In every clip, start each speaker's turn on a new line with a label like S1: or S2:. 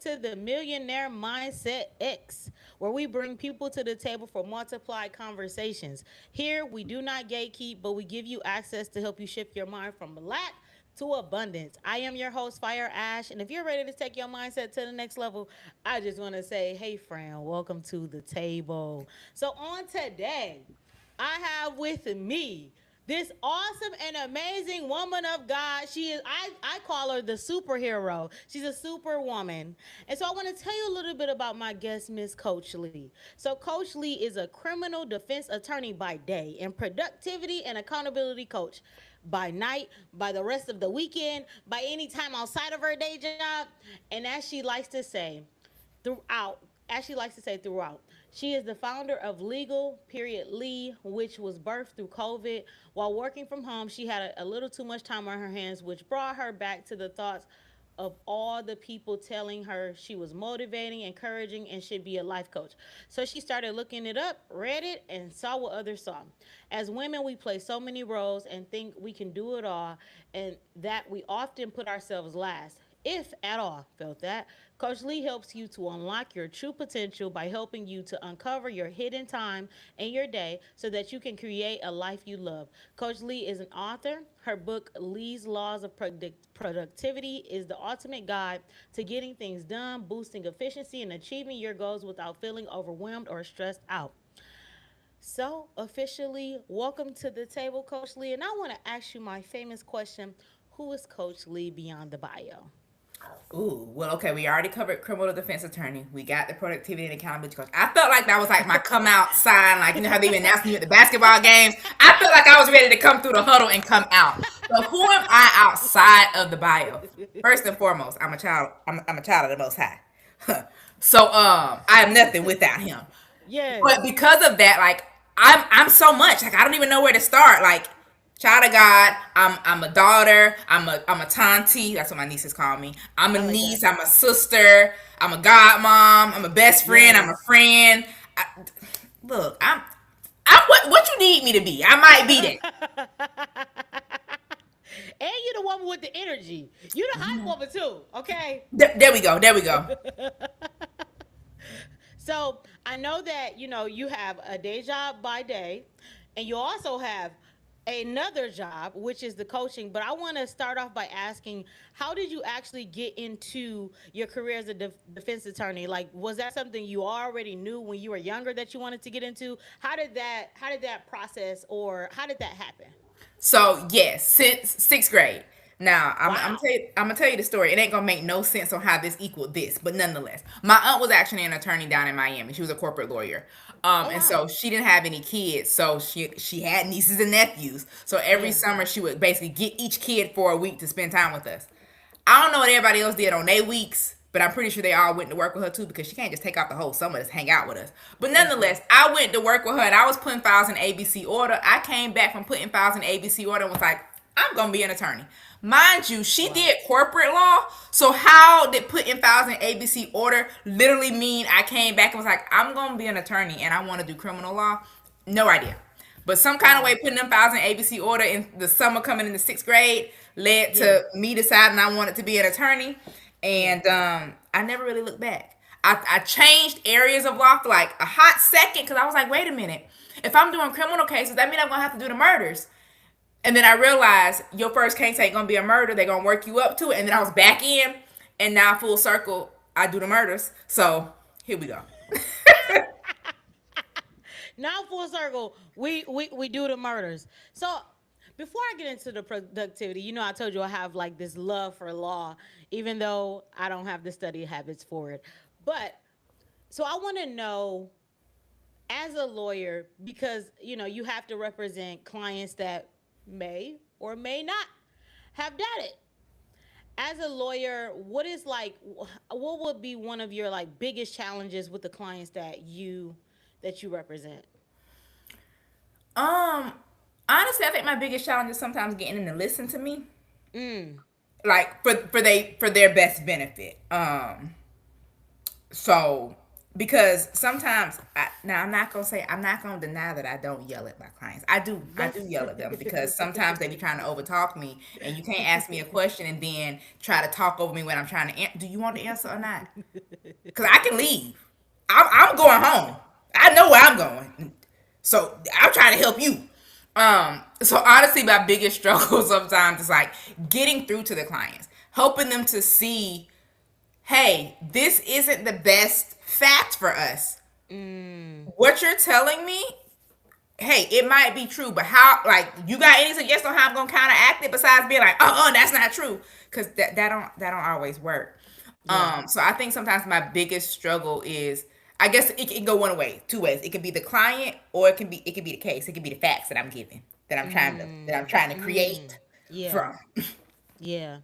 S1: to the Millionaire Mindset X, where we bring people to the table for multiplied conversations. Here, we do not gatekeep, but we give you access to help you shift your mind from lack to abundance. I am your host, Fire Ash, and if you're ready to take your mindset to the next level, I just want to say, hey, friend, welcome to the table. So, on today, I have with me this awesome and amazing woman of God. I call her the superhero. She's a superwoman. And so I want to tell you a little bit about my guest, Miss Coach Lee. So Coach Lee is a criminal defense attorney by day and productivity and accountability coach by night, by the rest of the weekend, by any time outside of her day job. And as she likes to say, throughout, as she likes to say throughout. She is the founder of Legal Period Lee, which was birthed through COVID. While working from home, she had a little too much time on her hands, which brought her back to the thoughts of all the people telling her she was motivating, encouraging, and should be a life coach. So she started looking it up, read it, and saw what others saw. As women, we play so many roles and think we can do it all, and that we often put ourselves last, if at all. Felt that? Coach Lee helps you to unlock your true potential by helping you to uncover your hidden time in your day so that you can create a life you love. Coach Lee is an author. Her book, Lee's Laws of Productivity, is the ultimate guide to getting things done, boosting efficiency, and achieving your goals without feeling overwhelmed or stressed out. So, officially, welcome to the table, Coach Lee. And I want to ask you my famous question: who is Coach Lee beyond the bio?
S2: Ooh, well, okay. We already covered criminal defense attorney. We got the productivity and accountability coach. I felt like that was like my come out sign. Like, you know how they been announcing you at the basketball games? I felt like I was ready to come through the huddle and come out. So who am I outside of the bio? First and foremost, I'm a child. I'm a child of the Most High. So I am nothing without him. But
S1: Yes.
S2: because of that, like I'm so much. Like I don't even know where to start. Like child of God, I'm a daughter, I'm a tanti, that's what my nieces call me. I'm a
S1: I like
S2: niece,
S1: that.
S2: I'm a sister, I'm a godmom, I'm a best friend, I'm a
S1: Yes.
S2: friend. I, look, I'm what you need me to be. I might be that.
S1: And you're the woman with the energy. You the hype woman too, okay?
S2: There we go. There we go.
S1: So I know that you have a day job by day, and you also have another job, which is the coaching. But I want to start off by asking, how did you actually get into your career as a defense attorney? Like, was that something you already knew when you were younger that you wanted to get into? How did that process, or how did that happen?
S2: So yes, since sixth grade. Now
S1: Wow.
S2: I'm gonna tell you the story. It ain't gonna make no sense on how this equaled this, but nonetheless, my aunt was actually an attorney down in Miami. She was a corporate lawyer,
S1: Oh
S2: and
S1: wow.
S2: so she didn't have any kids. So she had nieces and nephews. So every
S1: Yeah.
S2: summer she would basically get each kid for a week to spend time with us. I don't know what everybody else did on their weeks, but I'm pretty sure they all went to work with her too because she can't just take out the whole summer to hang out with us. But
S1: Mm-mm.
S2: nonetheless, I went to work with her and I was putting files in ABC order. I came back from putting files in ABC order and was like, I'm gonna be an attorney. Mind you, she
S1: Wow.
S2: did corporate law. So how did putting files in ABC order literally mean I came back and was like, I'm gonna be an attorney and I want to do criminal law? No idea. But some kind of way
S1: Wow.
S2: putting them files in ABC order in the summer coming in the sixth grade led
S1: Yeah.
S2: to me deciding I wanted to be an attorney.
S1: Yeah.
S2: And I never really looked back. I changed areas of law for like a hot second because I was like, wait a minute. If I'm doing criminal cases, that means I'm gonna have to do the murders. And then I realized your first case ain't gonna be a murder. They're gonna work you up to it. And then I was back in, and now full circle, I do the murders. So here we go.
S1: Now full circle, we do the murders. So before I get into the productivity, I told you I have like this love for law, even though I don't have the study habits for it. But so I want to know, as a lawyer, because you have to represent clients that may or may not have done it. As a lawyer, what would be one of your like biggest challenges with the clients that you represent?
S2: Um, honestly, I think my biggest challenge is sometimes getting them to listen to me,
S1: Mm.
S2: like for their best benefit. So because sometimes now I'm not gonna deny that I don't yell at my clients. I
S1: That's
S2: do yell at them because sometimes they be trying to overtalk me, and you can't ask me a question and then try to talk over me when I'm trying to do you want the answer or not? Because I can leave. I'm going home. I know where I'm going, so I'm trying to help you. So honestly, my biggest struggle sometimes is like getting through to the clients, helping them to see, hey, this isn't the best fact for us. What you're telling me, hey, it might be true, but how, like, you got any suggestion on how I'm gonna counteract it besides being like, that's not true? Because that don't always work.
S1: yeah.
S2: So I think sometimes my biggest struggle is, I guess it can go one way, two ways. It can be the client, or it can be the case. It can be the facts that I'm giving, that I'm trying to create
S1: Yeah.
S2: from.
S1: Yeah.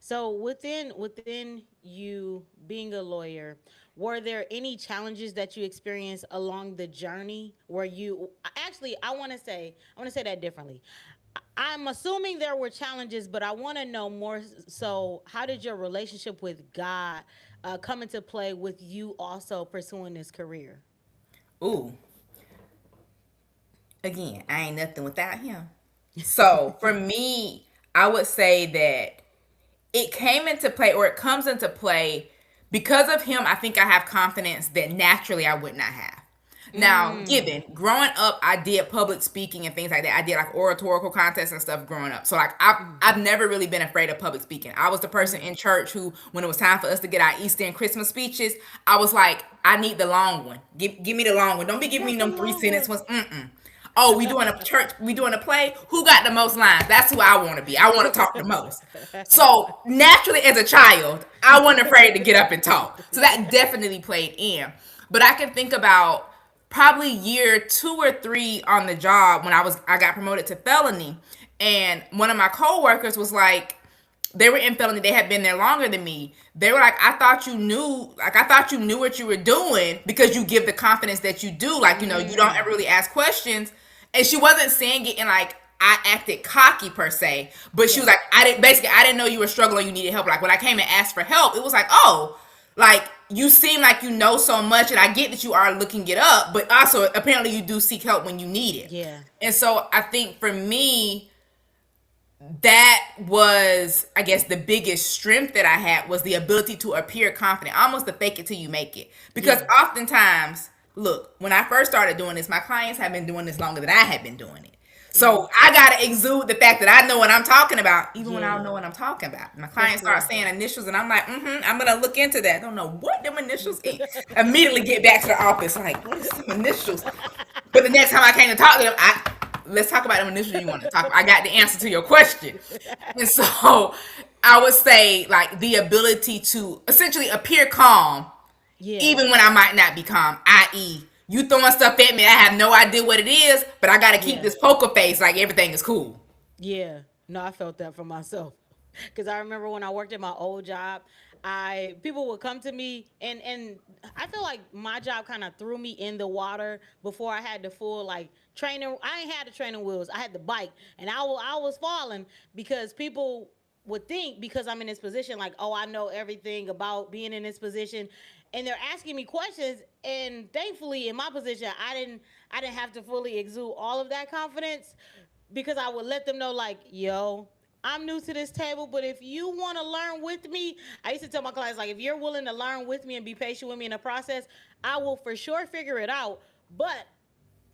S1: So within you being a lawyer, were there any challenges that you experienced along the journey where you actually I want to say that differently. I'm assuming there were challenges, but I want to know more. So, how did your relationship with God come into play with you also pursuing this career?
S2: Ooh, again, I ain't nothing without him. So for me, I would say that it came into play, or it comes into play because of him. I think I have confidence that naturally I would not have. Now,
S1: Mm.
S2: given growing up, I did public speaking and things like that. I did like oratorical contests and stuff growing up. So like I've never really been afraid of public speaking. I was the person in church who, when it was time for us to get our Easter and Christmas speeches, I was like, I need the long one. Give me the long one. Don't be giving me
S1: Not the
S2: them three
S1: long
S2: sentence
S1: one.
S2: ones. Mm-mm. Oh, we doing a church, we doing a play. Who got the most lines? That's who I want to be. I want to talk the most. So naturally, as a child, I wasn't afraid to get up and talk. So that definitely played in. But I can think about probably year 2 or 3 on the job when I got promoted to felony, and one of my coworkers was like, they were in felony, they had been there longer than me. They were like, I thought you knew what you were doing because you give the confidence that you do. Like, you don't ever really ask questions. And she wasn't saying it in like I acted cocky per se, but she was
S1: Yeah.
S2: like, I didn't know you were struggling, you needed help. Like when I came and asked for help, it was like, oh, like you seem like you know so much, and I get that you are looking it up, but also apparently you do seek help when you need it.
S1: Yeah.
S2: And so I think for me, that was, I guess, the biggest strength that I had was the ability to appear confident, almost to fake it till you make it. Because
S1: Yeah.
S2: oftentimes, look, when I first started doing this, my clients have been doing this longer than I had been doing it.
S1: Mm.
S2: So I gotta exude the fact that I know what I'm talking about, even when I don't
S1: Yeah.
S2: know what I'm talking about. My
S1: That's
S2: clients start
S1: good.
S2: saying initials, and I'm like, I'm gonna look into that. I don't know what them initials is. Immediately get back to the office, like, what is some initials? But the next time I came to talk to them, let's talk about them initially you want to talk about. I got the answer to your question. And so I would say like the ability to essentially appear calm
S1: Yeah.
S2: even when I might not be calm, i.e., you throwing stuff at me, I have no idea what it is, but I gotta keep
S1: Yeah.
S2: this poker face like everything is cool.
S1: Yeah, no, I felt that for myself. Because I remember when I worked at my old job, I people would come to me and I feel like my job kind of threw me in the water before I had the full like training. I ain't had the training wheels. I had the bike, and I was falling because people would think because I'm in this position like, oh, I know everything about being in this position, and they're asking me questions. And thankfully, in my position, I didn't have to fully exude all of that confidence because I would let them know, like, yo, I'm new to this table, but if you want to learn with me, I used to tell my clients, like, if you're willing to learn with me and be patient with me in the process, I will for sure figure it out. But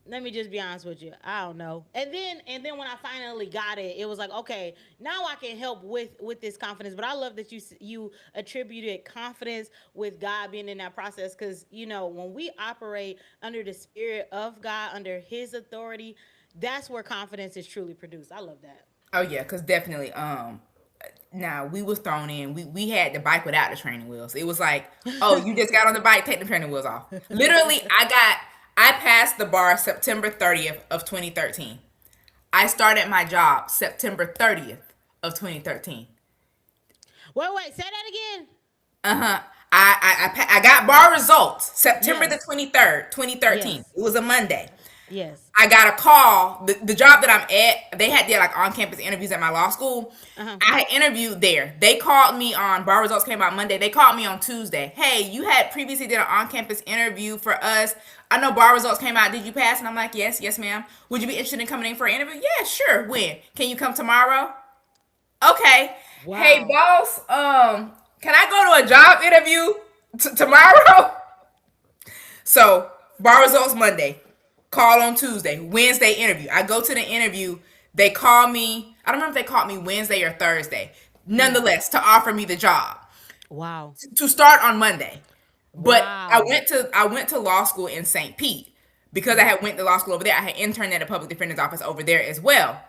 S1: let me just be honest with you, I don't know. And then when I finally got it, it was like, okay, now I can help with this confidence. But I love that you attributed confidence with God being in that process, because when we operate under the spirit of God, under His authority, that's where confidence is truly produced. I love that.
S2: Oh yeah, cause definitely. Now we was thrown in. We had the bike without the training wheels. It was like, oh, you just got on the bike, take the training wheels off. Literally, I passed the bar September 30th of 2013. I started my job September 30th of 2013.
S1: Wait, say that again.
S2: Uh-huh. I got bar results September the
S1: Yes.
S2: 23rd, 2013.
S1: Yes.
S2: It was a Monday.
S1: Yes.
S2: I got a call. The job that I'm at, they had their like on campus interviews at my law school. I had interviewed there. They called me on bar results came out Monday. They called me on Tuesday. Hey, you had previously did an on campus interview for us. I know bar results came out. Did you pass? And I'm like, yes, ma'am. Would you be interested in coming in for an interview? Yeah, sure. When? Can you come tomorrow? Okay.
S1: Wow.
S2: Hey, boss. Can I go to a job interview tomorrow? So bar results Monday. Call on Tuesday. Wednesday interview. I go to the interview. They call me. I don't remember if they called me Wednesday or Thursday. Nonetheless, to offer me the job.
S1: Wow.
S2: To start on Monday. But
S1: Wow.
S2: I went to law school in St. Pete. Because I had went to law school over there, I had interned at a public defender's office over there as well.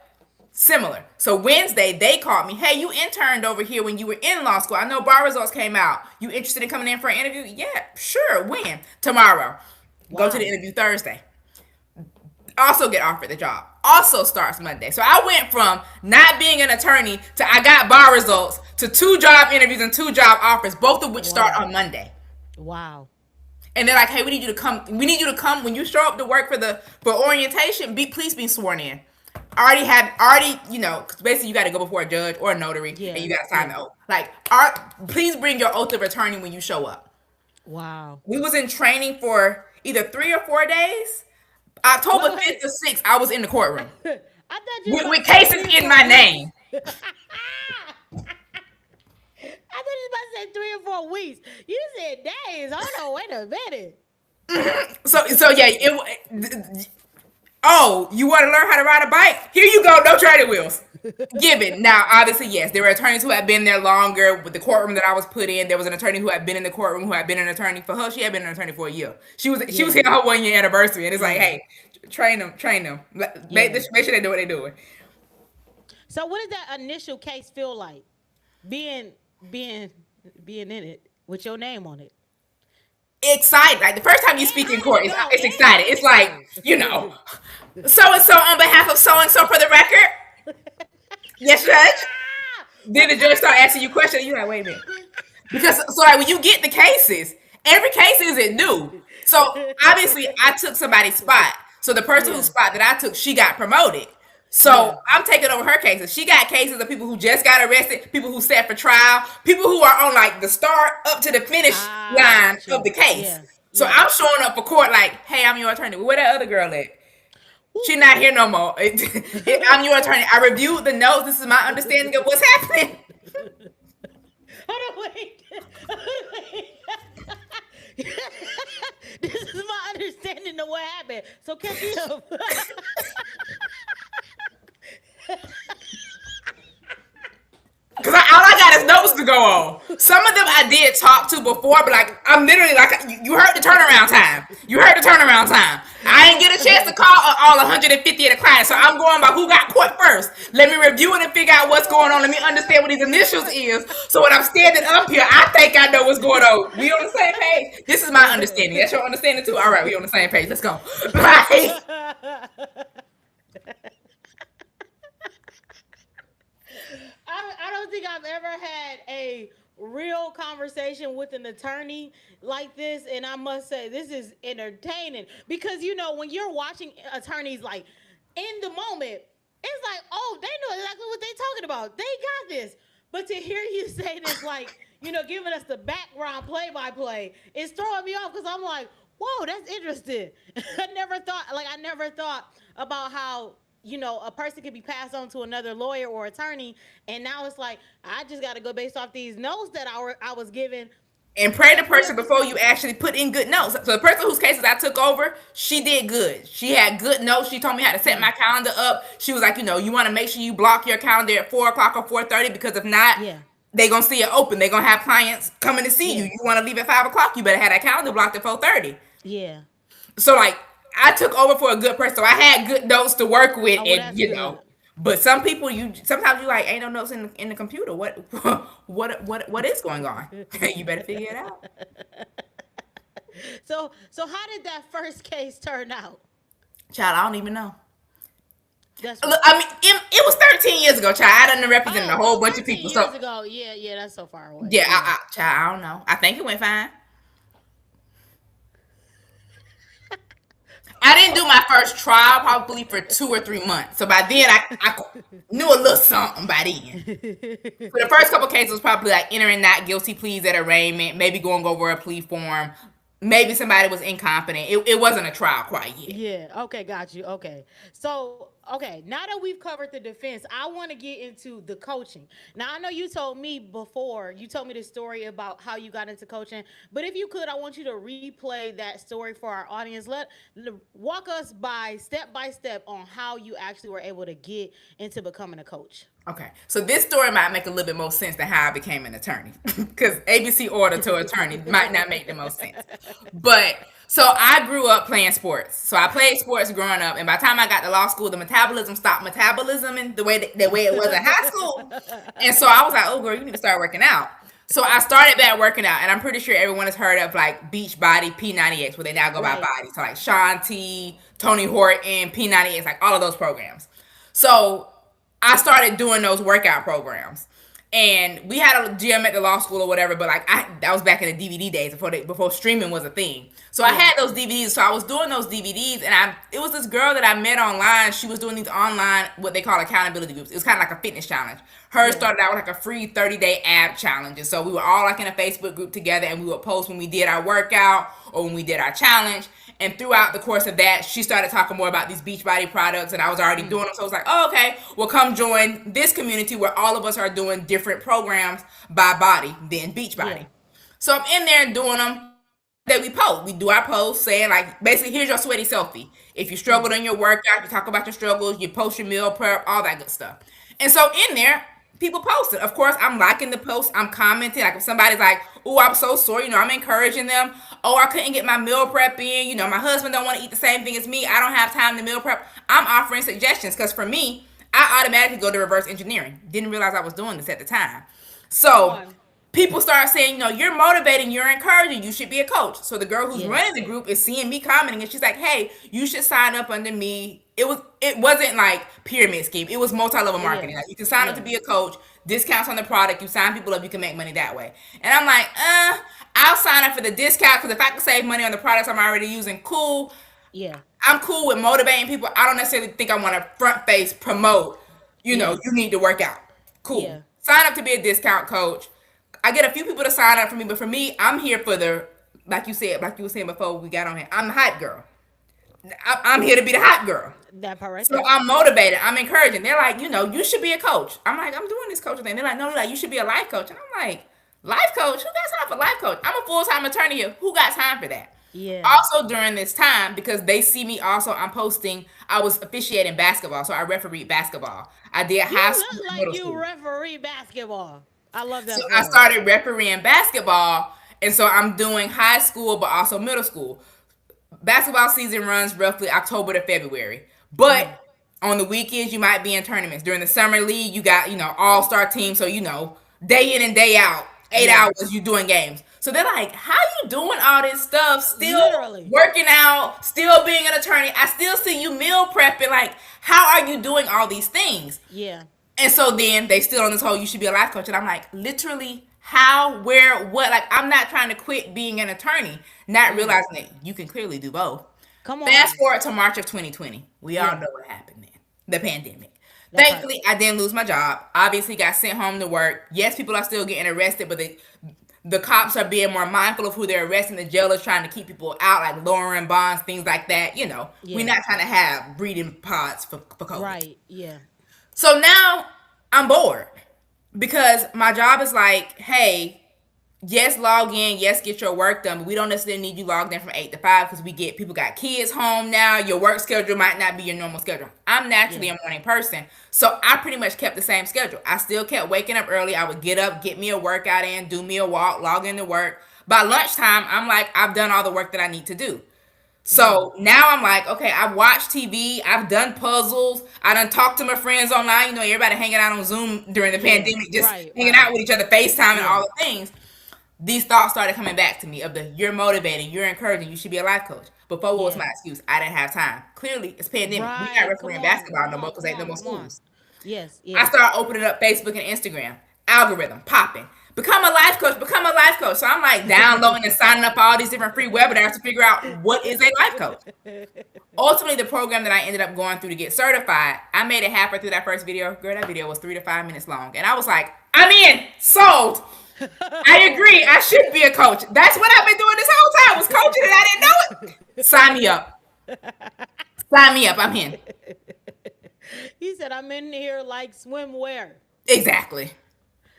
S2: Similar. So Wednesday, they called me. Hey, you interned over here when you were in law school. I know bar results came out. You interested in coming in for an interview? Yeah, sure. When? Tomorrow. Go to the interview Thursday. Also get offered the job. Also starts Monday. So I went from not being an attorney to I got bar results to 2 job interviews and 2 job offers, both of which start on Monday.
S1: Wow.
S2: And they're like, hey, we need you to come. We need you to come when you show up to work for orientation. Please be sworn in. You know, because basically you got to go before a judge or a notary, and you got to sign the oath. Like, please bring your oath of attorney when you show up.
S1: Wow.
S2: We was in training for either 3 or 4 days. October 5th to 6th, I was in the courtroom.
S1: I thought you
S2: with cases in my name.
S1: I thought you was about to say 3 or 4 weeks. You said days. Hold on, wait a minute.
S2: So yeah, you want to learn how to ride a bike? Here you go, no training wheels. Given. Now, obviously, yes, there were attorneys who had been there longer. With the courtroom that I was put in, there was an attorney who had been in the courtroom who had been an attorney for her. She had been an attorney for a year. She was here her 1 year anniversary, and it's like, hey, train them. Make sure they do what they're doing.
S1: So, what does that initial case feel like? Being in it with your name on it.
S2: Excited. Like the first time you speak in court, it's excited. It's like, you know, so and so on behalf of so and so for the record. Yes, Judge. Then the judge start asking you questions. You like, wait a minute, because so like when you get the cases, every case isn't new. So obviously, I took somebody's spot. So the person whose spot that I took, she got promoted. So I'm taking over her cases. She got cases of people who just got arrested, people who set for trial, people who are on like the start up to the finish line of the case. Yeah. So I'm showing up for court like, hey, I'm your attorney. Where that other girl at? She's not here no more. I'm your attorney. I reviewed the notes. This is my understanding of what's happening.
S1: Hold on, wait. This is my understanding of what happened. So catch me up.
S2: Because all I got is notes to go on. Some of them I did talk to before, but like, I'm literally like, you heard the turnaround time. I ain't get a chance to call all 150 of the clients, so I'm going by who got caught first. Let me review it and figure out what's going on. Let me understand what these initials is. So when I'm standing up here, I think I know what's going on. We on the same page? This is my understanding. That's your understanding too? All right, we on the same page. Let's go. Right?
S1: I don't think I've ever had a real conversation with an attorney like this, and I must say this is entertaining because you know when you're watching attorneys like in the moment, it's like, oh, they know exactly what they're talking about. They got this. But to hear you say this, like, you know, giving us the background play-by-play, it's throwing me off because I'm like, whoa, that's interesting. I never thought about how, you know, a person could be passed on to another lawyer or attorney, and now it's like, I just got to go based off these notes that I was given.
S2: And pray the person before you actually put in good notes. So the person whose cases I took over, she did good. She had good notes. She told me how to set my calendar up. She was like, you know, you want to make sure you block your calendar at 4 o'clock or 4:30 because if not, they're going to see it open. They're going to have clients coming to see you. You want to leave at 5 o'clock, you better have that calendar blocked at 4:30.
S1: Yeah.
S2: So like, I took over for a good person. So I had good notes to work with, and you know. But some people, sometimes you like, ain't no notes in the computer. What is going on? You better figure it out.
S1: So how did that first case turn out?
S2: Child, I don't even know. Look, I mean, it was 13 years ago, child. I done represented a whole bunch of people.
S1: 13 years ago, yeah, that's so far away.
S2: Yeah, child, I don't know. I think it went fine. I didn't do my first trial probably for 2 or 3 months. So by then, I knew a little something by then. For the first couple cases, was probably like entering not guilty pleas at arraignment, maybe going over a plea form. Maybe somebody was incompetent. It wasn't a trial quite yet.
S1: Yeah. Okay. Got you. Okay. So, okay. Now that we've covered the defense, I want to get into the coaching. Now, I know you told me before, you told me the story about how you got into coaching, but if you could, I want you to replay that story for our audience. Walk us by step on how you actually were able to get into becoming a coach.
S2: Okay, so this story might make a little bit more sense than how I became an attorney, because ABC order to attorney might not make the most sense. But so I grew up playing sports. So I played sports growing up, and by the time I got to law school, the metabolism stopped metabolism in the way it was in high school. And so I was like, oh girl, you need to start working out. So I started back working out, and I'm pretty sure everyone has heard of like Beachbody, P90X, where they now go by
S1: Right.
S2: body. So like Shaun T, Tony Horton, P90X, like all of those programs. So I started doing those workout programs. And we had a gym at the law school or whatever, but like that was back in the DVD days before streaming was a thing. So I
S1: Yeah.
S2: had those DVDs. So I was doing those DVDs, and it was this girl that I met online. She was doing these online what they call accountability groups. It was kind of like a fitness challenge. Hers
S1: Yeah.
S2: started out with like a free 30-day ab challenge, and so we were all like in a Facebook group together, and we would post when we did our workout or when we did our challenge. And throughout the course of that, she started talking more about these Beachbody products, and I was already doing them. So I was like, oh, okay, well, come join this community where all of us are doing different programs by body than Beachbody.
S1: Yeah.
S2: So I'm in there doing them. That we post. We do our posts saying, like, basically, here's your sweaty selfie. If you struggled in your workout, you talk about your struggles, you post your meal prep, all that good stuff. And so in there, people post it. Of course, I'm liking the post, I'm commenting. Like, if somebody's like, oh, I'm so sore, I'm encouraging them. Oh, I couldn't get my meal prep in. My husband don't want to eat the same thing as me. I don't have time to meal prep. I'm offering suggestions because for me, I automatically go to reverse engineering. Didn't realize I was doing this at the time.
S1: Come
S2: So
S1: on.
S2: people start saying, you're motivating, you're encouraging, you should be a coach. So the girl who's
S1: Yes.
S2: running the group is seeing me commenting, and she's like, hey, you should sign up under me. It wasn't like pyramid scheme. It was multi-level marketing.
S1: Yeah.
S2: Like, you can sign up to
S1: Yeah.
S2: be a coach, discounts on the product, you sign people up, you can make money that way. And I'm like, I'll sign up for the discount because if I can save money on the products I'm already using, cool.
S1: Yeah.
S2: I'm cool with motivating people. I don't necessarily think I want to front face promote,
S1: Yes.
S2: you need to work out. Cool.
S1: Yeah.
S2: Sign up to be a discount coach. I get a few people to sign up for me, but for me, I'm here for like you were saying before we got on here, I'm the hype girl. I'm here to be the hype girl.
S1: That part right
S2: So
S1: there.
S2: I'm motivated. I'm encouraging. They're like, you should be a coach. I'm like, I'm doing this coaching thing. They're like, no, you should be a life coach. And I'm like, life coach? Who got time for life coach? I'm a full-time attorney here. Who got time for that?
S1: Yeah.
S2: Also during this time, because they see me also, I'm posting, I was officiating basketball. So I refereed basketball. I did
S1: You
S2: high school
S1: look
S2: and
S1: like
S2: middle
S1: you
S2: school.
S1: referee basketball. I love that.
S2: So
S1: For
S2: I
S1: her.
S2: started refereeing basketball. And so I'm doing high school, but also middle school. Basketball season runs roughly October to February. But on the weekends, you might be in tournaments. During the summer league, you got, all-star teams. So, day in and day out, 8
S1: Yeah.
S2: hours, you doing games. So they're like, how you doing all this stuff, still
S1: Literally.
S2: working out, still being an attorney? I still see you meal prepping. Like, how are you doing all these things?
S1: Yeah.
S2: And so then they still on this whole, you should be a life coach. And I'm like, literally, how, where, what? Like, I'm not trying to quit being an attorney, not realizing that you can clearly do both.
S1: Come on.
S2: Fast forward to March of 2020. We all
S1: Yeah.
S2: know what happened then. The pandemic.
S1: That's
S2: Thankfully, I didn't lose my job. Obviously, got sent home to work. Yes, people are still getting arrested, but the cops are being more mindful of who they're arresting. The jailers trying to keep people out, like lowering bonds, things like that.
S1: Yeah.
S2: We're not trying to have breeding pods for COVID.
S1: Right. Yeah.
S2: So now I'm bored because my job is like, hey, yes, log in, yes, get your work done, but we don't necessarily need you logged in from 8 to 5 because people got kids home now. Your work schedule might not be your normal schedule. I'm naturally a morning person, so I pretty much kept the same schedule. I still kept waking up early. I would get up, get me a workout in, do me a walk, log into work. By lunchtime, I'm like, I've done all the work that I need to do. So now I'm like, okay, I've watched TV, I've done puzzles, I done talked to my friends online. Everybody hanging out on Zoom during the pandemic, just
S1: Right,
S2: hanging
S1: right.
S2: out with each other, FaceTime and
S1: Yeah.
S2: all the things. These thoughts started coming back to me of you're motivating, you're encouraging, you should be a life coach. Before, what was
S1: Yeah.
S2: my excuse? I didn't have time. Clearly, it's pandemic. We're
S1: Right.
S2: not
S1: Come
S2: refereeing
S1: on.
S2: basketball no
S1: Come
S2: more
S1: on.
S2: because
S1: Come
S2: ain't no
S1: on.
S2: more
S1: Come on.
S2: schools.
S1: Yes.
S2: I
S1: Yeah.
S2: started opening up Facebook and Instagram. Algorithm popping. Become a life coach. Become a life coach. So I'm like downloading and signing up for all these different free webinars to figure out what is a life coach. ultimately the program that I ended up going through to get certified, I made it halfway through that first video. Girl, that video was 3 to 5 minutes long. And I was like, I'm in, sold. I agree. I should be a coach. That's what I've been doing this whole time, was coaching and I didn't know it. Sign me up. Sign me up. I'm in.
S1: He said, I'm in here like swimwear.
S2: Exactly.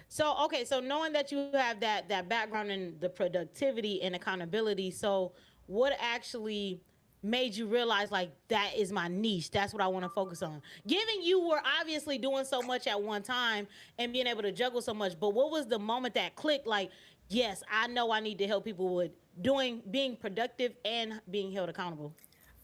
S1: So, okay, so knowing that you have that background in the productivity and accountability, so what actually made you realize like that is my niche? That's what I want to focus on. Given you were obviously doing so much at one time and being able to juggle so much, but what was the moment that clicked like, yes, I know I need to help people with being productive and being held accountable?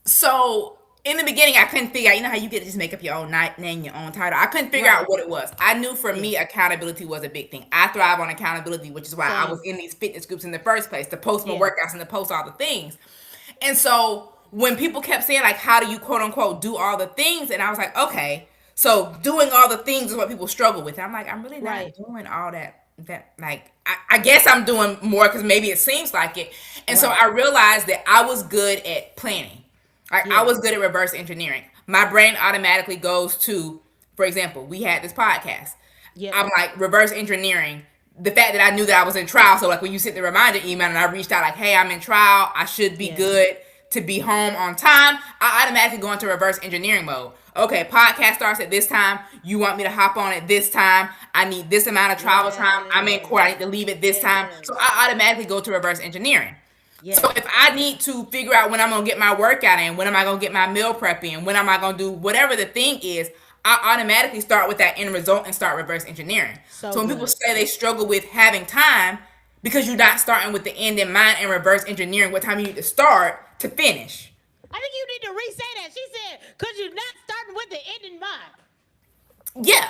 S2: So in the beginning, I couldn't figure out, you know how you get to just make up your own name, your own title. I couldn't figure
S1: Right.
S2: out what it was. I knew for
S1: Yeah.
S2: me, accountability was a big thing. I thrive on accountability, which is why I
S1: Same.
S2: was in these fitness groups in the first place, to post my
S1: Yeah.
S2: workouts and to post all the things. And so when people kept saying, like, how do you quote unquote do all the things? And I was like, okay, so doing all the things is what people struggle with. And I'm like, I'm really not
S1: Right.
S2: doing all that. Like, I guess I'm doing more because maybe it seems like it. And so
S1: Right.
S2: I realized that I was good at planning. Like, I
S1: Yeah.
S2: was good at reverse engineering. My brain automatically goes to, for example, we had this podcast.
S1: Yep.
S2: I'm like reverse engineering the fact that I knew that I was in trial. So like when you sent the reminder email and I reached out like, hey, I'm in trial, I should be
S1: Yes.
S2: good to be home on time, I automatically go into reverse engineering mode. Okay, podcast starts at this time. You want me to hop on at this time. I need this amount of travel time. I'm in court. I need to leave at this time. So I automatically go to reverse engineering.
S1: Yes.
S2: So if I need to figure out when I'm going to get my workout in, when am I going to get my meal prep in, when am I going to do whatever the thing is, I automatically start with that end result and start reverse engineering. So when people
S1: good.
S2: say they struggle with having time, because you're not starting with the end in mind and reverse engineering what time you need to start to finish.
S1: I think you need to re-say that. She said, because you're not starting with the end in mind.
S2: Yeah.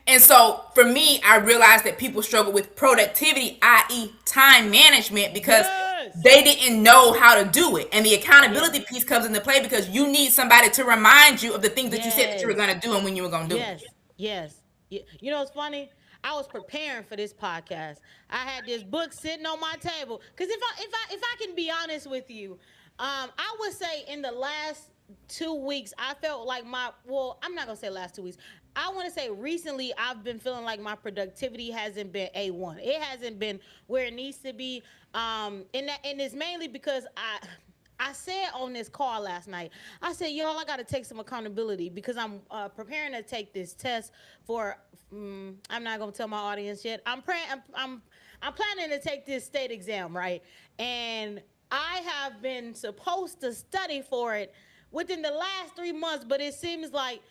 S2: And so for me, I realized that people struggle with productivity, i.e. time management, because
S1: Yes.
S2: they didn't know how to do it. And the accountability piece comes into play because you need somebody to remind you of the things that you said that you were going to do and when you were going to do
S1: Yes.
S2: it.
S1: Yes. You know what's funny? I was preparing for this podcast. I had this book sitting on my table. Because if I can be honest with you, I would say in the last 2 weeks, I felt like I'm not gonna say last 2 weeks. I want to say recently, I've been feeling like my productivity hasn't been A1. It hasn't been where it needs to be. And it's mainly because I said on this call last night, I said, y'all, I got to take some accountability because I'm preparing to take this test for. I'm not gonna tell my audience yet. I'm planning to take this state exam, right? And I have been supposed to study for it within the last 3 months, but it seems like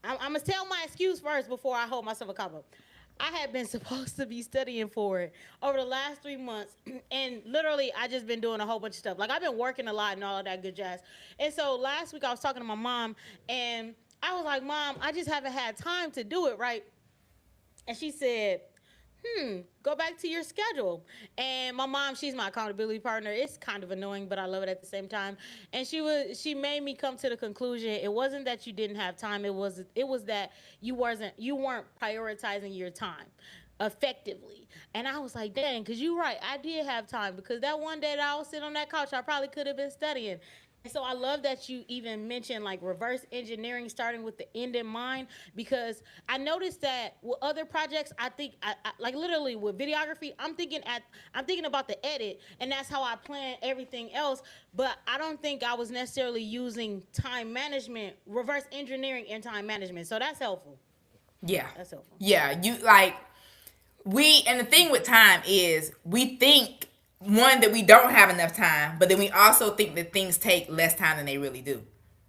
S1: I'm gonna tell my excuse first before I hold myself accountable. I had been supposed to be studying for it over the last 3 months, and literally, I just been doing a whole bunch of stuff. Like I've been working a lot and all of that good jazz. And so last week I was talking to my mom, and I was like, "Mom, I just haven't had time to do it, right?" And she said, go back to your schedule. And my mom, she's my accountability partner. It's kind of annoying, but I love it at the same time. And she made me come to the conclusion it wasn't that you didn't have time. It was that you weren't prioritizing your time effectively. And I was like, dang, because you're right. I did have time because that one day that I was sitting on that couch, I probably could have been studying. And so I love that you even mentioned like reverse engineering, starting with the end in mind, because I noticed that with other projects, I think like literally with videography, I'm thinking about the edit, and that's how I plan everything else. But I don't think I was necessarily using time management, reverse engineering, and time management. So that's helpful.
S2: Yeah.
S1: That's helpful.
S2: Yeah. And the thing with time is we think one that we don't have enough time, but then we also think that things take less time than they really do.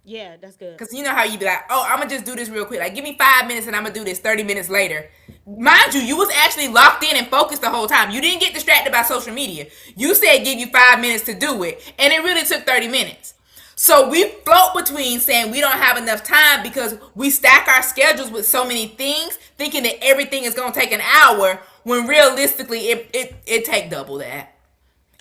S1: Yeah, that's good.
S2: Because you know how you be like, oh, I'm going to just do this real quick. Like, give me 5 minutes and I'm going to do this 30 minutes later. Mind you was actually locked in and focused the whole time. You didn't get distracted by social media. You said give you 5 minutes to do it. And it really took 30 minutes. So we float between saying we don't have enough time because we stack our schedules with so many things, thinking that everything is going to take an hour, when realistically it take double that.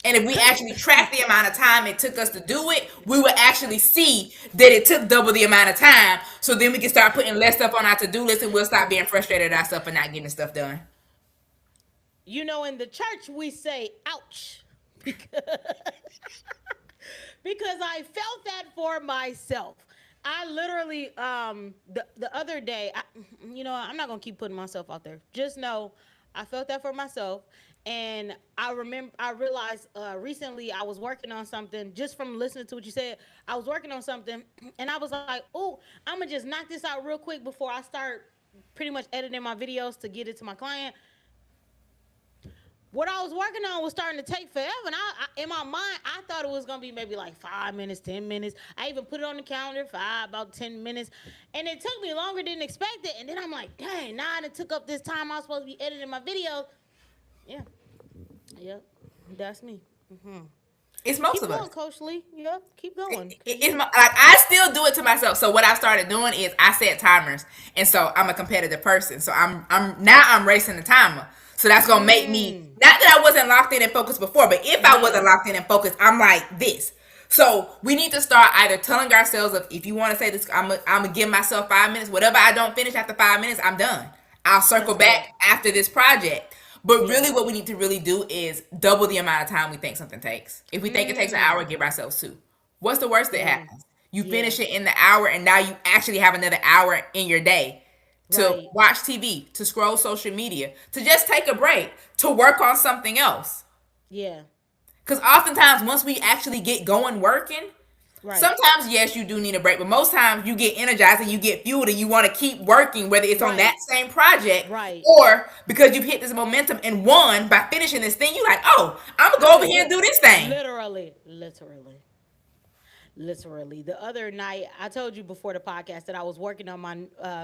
S2: And if we actually track the amount of time it took us to do it, we would actually see that it took double the amount of time. So then we can start putting less stuff on our to-do list, and we'll stop being frustrated at ourselves for not getting stuff done.
S1: You know, in the church we say, ouch. Because because I felt that for myself. I literally the other day, I'm not gonna keep putting myself out there. Just know I felt that for myself, and I realized recently I was working on something just from listening to what you said. I was working on something, and I was like, oh, I'm gonna just knock this out real quick before I start pretty much editing my videos to get it to my client. What I was working on was starting to take forever. And in my mind, I thought it was going to be maybe like 5 minutes, 10 minutes. I even put it on the calendar for about 10 minutes. And it took me longer than expected. And then I'm like, dang, now it took up this time I was supposed to be editing my videos. Yeah. Yep. That's me. Mm-hmm.
S2: It's most
S1: keep
S2: of
S1: going,
S2: us.
S1: Coach Lee. Yep. Keep going.
S2: It's like I still do it to myself. So what I've started doing is I set timers, and so I'm a competitive person. So I'm racing the timer. So that's gonna make me, not that I wasn't locked in and focused before, but if I wasn't locked in and focused, I'm like this. So we need to start either telling ourselves, if you want to say this, I'm gonna give myself 5 minutes. Whatever I don't finish after 5 minutes, I'm done. I'll circle back after this project. But really, what we need to really do is double the amount of time we think something takes. If we think it takes an hour, give ourselves 2. What's the worst that happens? You finish it in the hour, and now you actually have another hour in your day to watch TV, to scroll social media, to just take a break, to work on something else.
S1: Yeah.
S2: Because oftentimes, once we actually get going working, sometimes, yes, you do need a break, but most times you get energized and you get fueled and you want to keep working, whether it's on that same project or because you've hit this momentum and won by finishing this thing. You're like, oh, I'm going to go over here and do this thing.
S1: Literally. The other night, I told you before the podcast that I was working on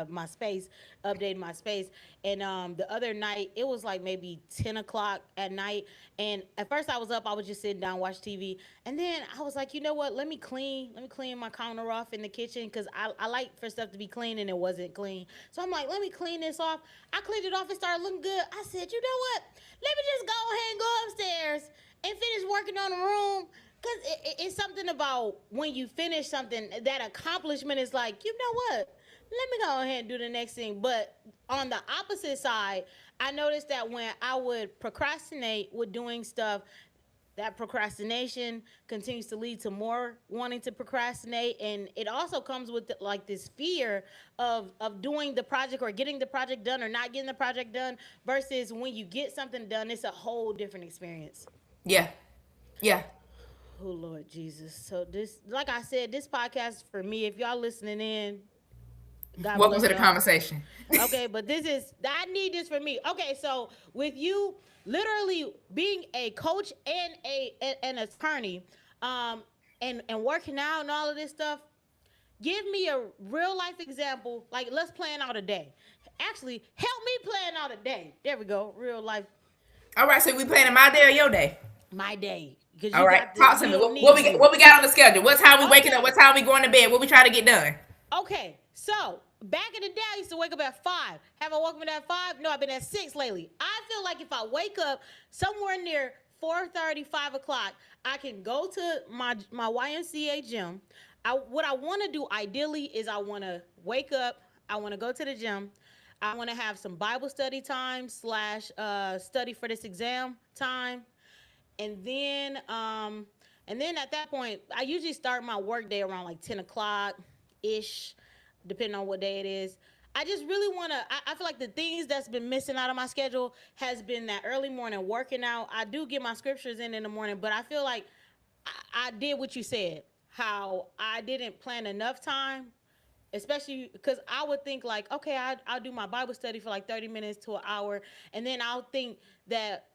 S1: my space, updating my space. And the other night, it was like maybe 10 o'clock at night. And at first I was up, I was just sitting down, watch TV. And then I was like, you know what? Let me clean my counter off in the kitchen because I like for stuff to be clean and it wasn't clean. So I'm like, let me clean this off. I cleaned it off. It started looking good. I said, you know what? Let me just go ahead and go upstairs and finish working on the room. Because it's something about when you finish something, that accomplishment is like, you know what? Let me go ahead and do the next thing. But on the opposite side, I noticed that when I would procrastinate with doing stuff, that procrastination continues to lead to more wanting to procrastinate. And it also comes with like this fear of doing the project or getting the project done or not getting the project done versus when you get something done, it's a whole different experience.
S2: Yeah.
S1: Oh, Lord Jesus. So this, like I said, this podcast for me, if y'all listening in, God
S2: welcome to the conversation.
S1: Okay, but I need this for me. Okay, so with you literally being a coach and an attorney, and working out and all of this stuff, give me a real life example. Like, let's plan out a day. Actually, help me plan out a day. There we go. Real life.
S2: All right, so we planning my day or your day?
S1: My day.
S2: All right, talk to me. What we got on the schedule? What time we waking up? What time we going to bed? What we try to get done?
S1: Okay, so back in the day, I used to wake up at 5. Have I woken up at 5? No, I've been at 6 lately. I feel like if I wake up somewhere near 4:30, 5 o'clock, I can go to my YMCA gym. What I want to do ideally is I want to wake up. I want to go to the gym. I want to have some Bible study time / study for this exam time. And then at that point, I usually start my work day around like 10 o'clock-ish, depending on what day it is. I just really want to, I feel like the things that's been missing out of my schedule has been that early morning working out. I do get my scriptures in the morning, but I feel like I did what you said, how I didn't plan enough time, especially because I would think like, okay, I'll do my Bible study for like 30 minutes to an hour, and then I'll think that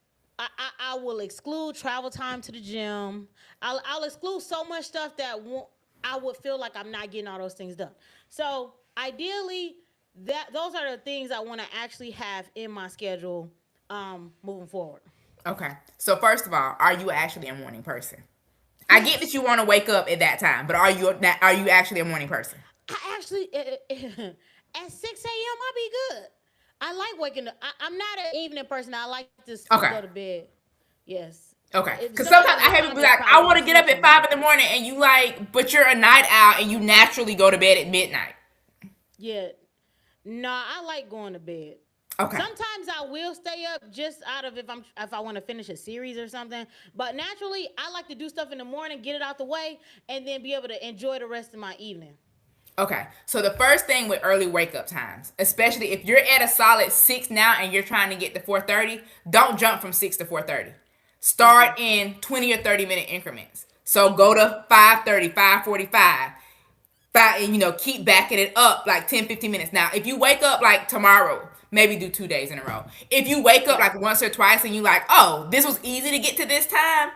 S1: I will exclude travel time to the gym. I'll exclude so much stuff that I would feel like I'm not getting all those things done. So ideally, those are the things I want to actually have in my schedule moving forward.
S2: Okay. So first of all, are you actually a morning person? I get that you want to wake up at that time, but are you actually a morning person?
S1: I actually at 6 a.m. I'll be good. I like waking up. I'm not an evening person. I like to go to bed. Yes.
S2: Okay. Because sometimes I have people be like, I want to get up at 5 in the morning, and you like, but you're a night owl, and you naturally go to bed at midnight.
S1: Yeah. No, I like going to bed.
S2: Okay.
S1: Sometimes I will stay up just out of if I want to finish a series or something. But naturally, I like to do stuff in the morning, get it out the way, and then be able to enjoy the rest of my evening.
S2: Okay. So the first thing with early wake up times, especially if you're at a solid 6 now and you're trying to get to 4:30, don't jump from 6 to 4:30.
S1: Okay.
S2: Start in 20 or 30-minute increments. So go to 5:30, 5:45. And keep backing it up like 10, 15 minutes. Now, if you wake up like tomorrow, maybe do 2 days in a row. If you wake up
S1: Right.
S2: like once or twice and you like, oh, this was easy to get to this time,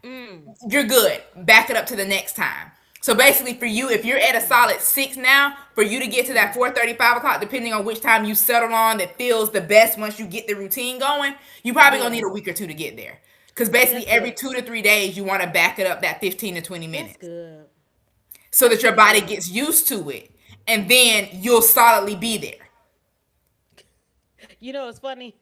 S1: Mm.
S2: you're good. Back it up to the next time. So basically, for you, if you're at a solid 6 now, for you to get to that 4:30, 5 o'clock, depending on which time you settle on that feels the best once you get the routine going, you probably gonna
S1: Yeah.
S2: need a week or two to get there. Because basically,
S1: That's
S2: every
S1: good.
S2: 2 to 3 days, you want to back it up that 15 to 20
S1: That's
S2: minutes
S1: good.
S2: so that your
S1: That's
S2: body
S1: good.
S2: gets used to it, and then you'll solidly be there.
S1: You know, it's funny.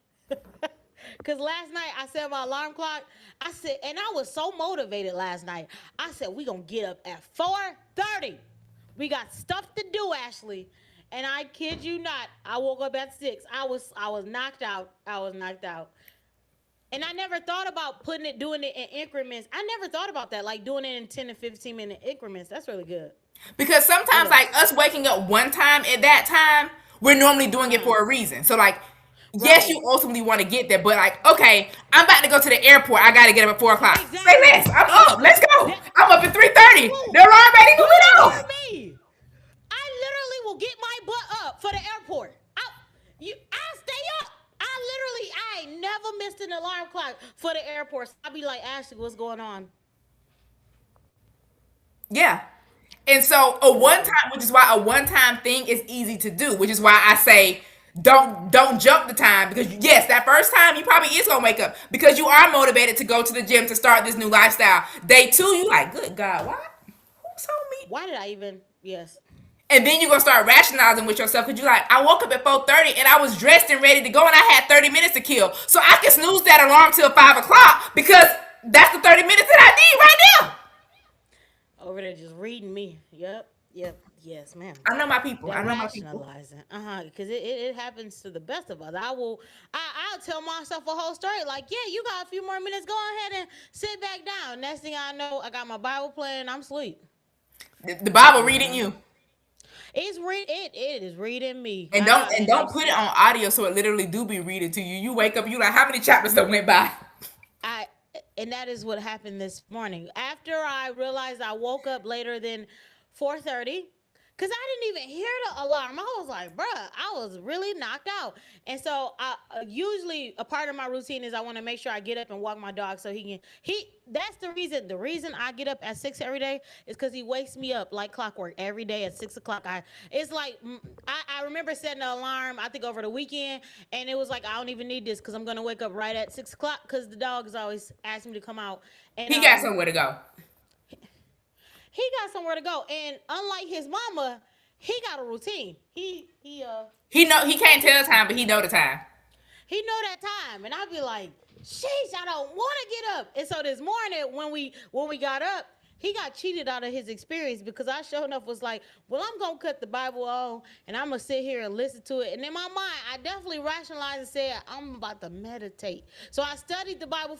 S1: Because last night I set my alarm clock. I said, and I was so motivated last night. I said, we going to get up at 4:30. We got stuff to do, Ashley. And I kid you not, I woke up at 6. I was knocked out. I was knocked out. And I never thought about doing it in increments. I never thought about that, like doing it in 10 to 15-minute increments. That's really good.
S2: Because sometimes,
S1: Yeah.
S2: like us waking up one time at that time, we're normally doing it
S1: Uh-huh.
S2: for a reason. So, like, yes,
S1: Right.
S2: you ultimately want to get there, but like, okay, I'm about to go to the airport. I got to get up at 4 o'clock. Say
S1: Exactly.
S2: less. I'm up. Let's
S1: Exactly.
S2: go. I'm up at 3:30.
S1: Woo,
S2: The alarm ain't even
S1: you
S2: went
S1: don't hear
S2: off.
S1: me. I literally will get my butt up for the airport. I stay up. I ain't never missed an alarm clock for the airport. So I'll be like, Ashley, what's going on?
S2: Yeah. And so a one
S1: Mm-mm.
S2: time, which is why a one time thing is easy to do, which is why I say don't jump the time, because yes, that first time you probably is gonna wake up because you are motivated to go to the gym to start this new lifestyle. Day two, you like, good God, what? Who told me?
S1: Why did I even? Yes.
S2: And then you're gonna start rationalizing with yourself because you're like, I woke up at 4:30 and I was dressed and ready to go and I had 30 minutes to kill. So I can snooze that alarm till 5 o'clock because that's the 30 minutes that I need right now.
S1: Over there just reading me. Yep. Yep. Yes, ma'am.
S2: I know my people. I
S1: That
S2: know my people.
S1: rationalizing, because it happens to the best of us. I'll tell myself a whole story like, yeah, you got a few more minutes, go ahead and sit back down. Next thing I know, I got my Bible playing, I'm asleep.
S2: The Bible reading
S1: Uh-huh.
S2: you.
S1: It is reading me.
S2: And don't put it on audio so it literally do be reading to you. You wake up, you like, how many chapters that went by?
S1: I and that is what happened this morning. After I realized I woke up later than 4:30, because I didn't even hear the alarm. I was like, bruh, I was really knocked out. And so usually a part of my routine is I want to make sure I get up and walk my dog so that's the reason I get up at 6 every day is because he wakes me up like clockwork every day at 6 o'clock. It's like, I remember setting an alarm, I think over the weekend, and it was like, I don't even need this because I'm going to wake up right at 6 o'clock because the dog is always asking me to come out. And
S2: He got somewhere to go.
S1: he got somewhere to go. And unlike his mama, he got a routine.
S2: He can't tell the time, but he know the time.
S1: He know that time. And I'd be like, sheesh, I don't want to get up. And so this morning when we got up, he got cheated out of his experience because I sure enough was like, well, I'm gonna cut the Bible on and I'm gonna sit here and listen to it. And in my mind, I definitely rationalized and said, I'm about to meditate. So I studied the Bible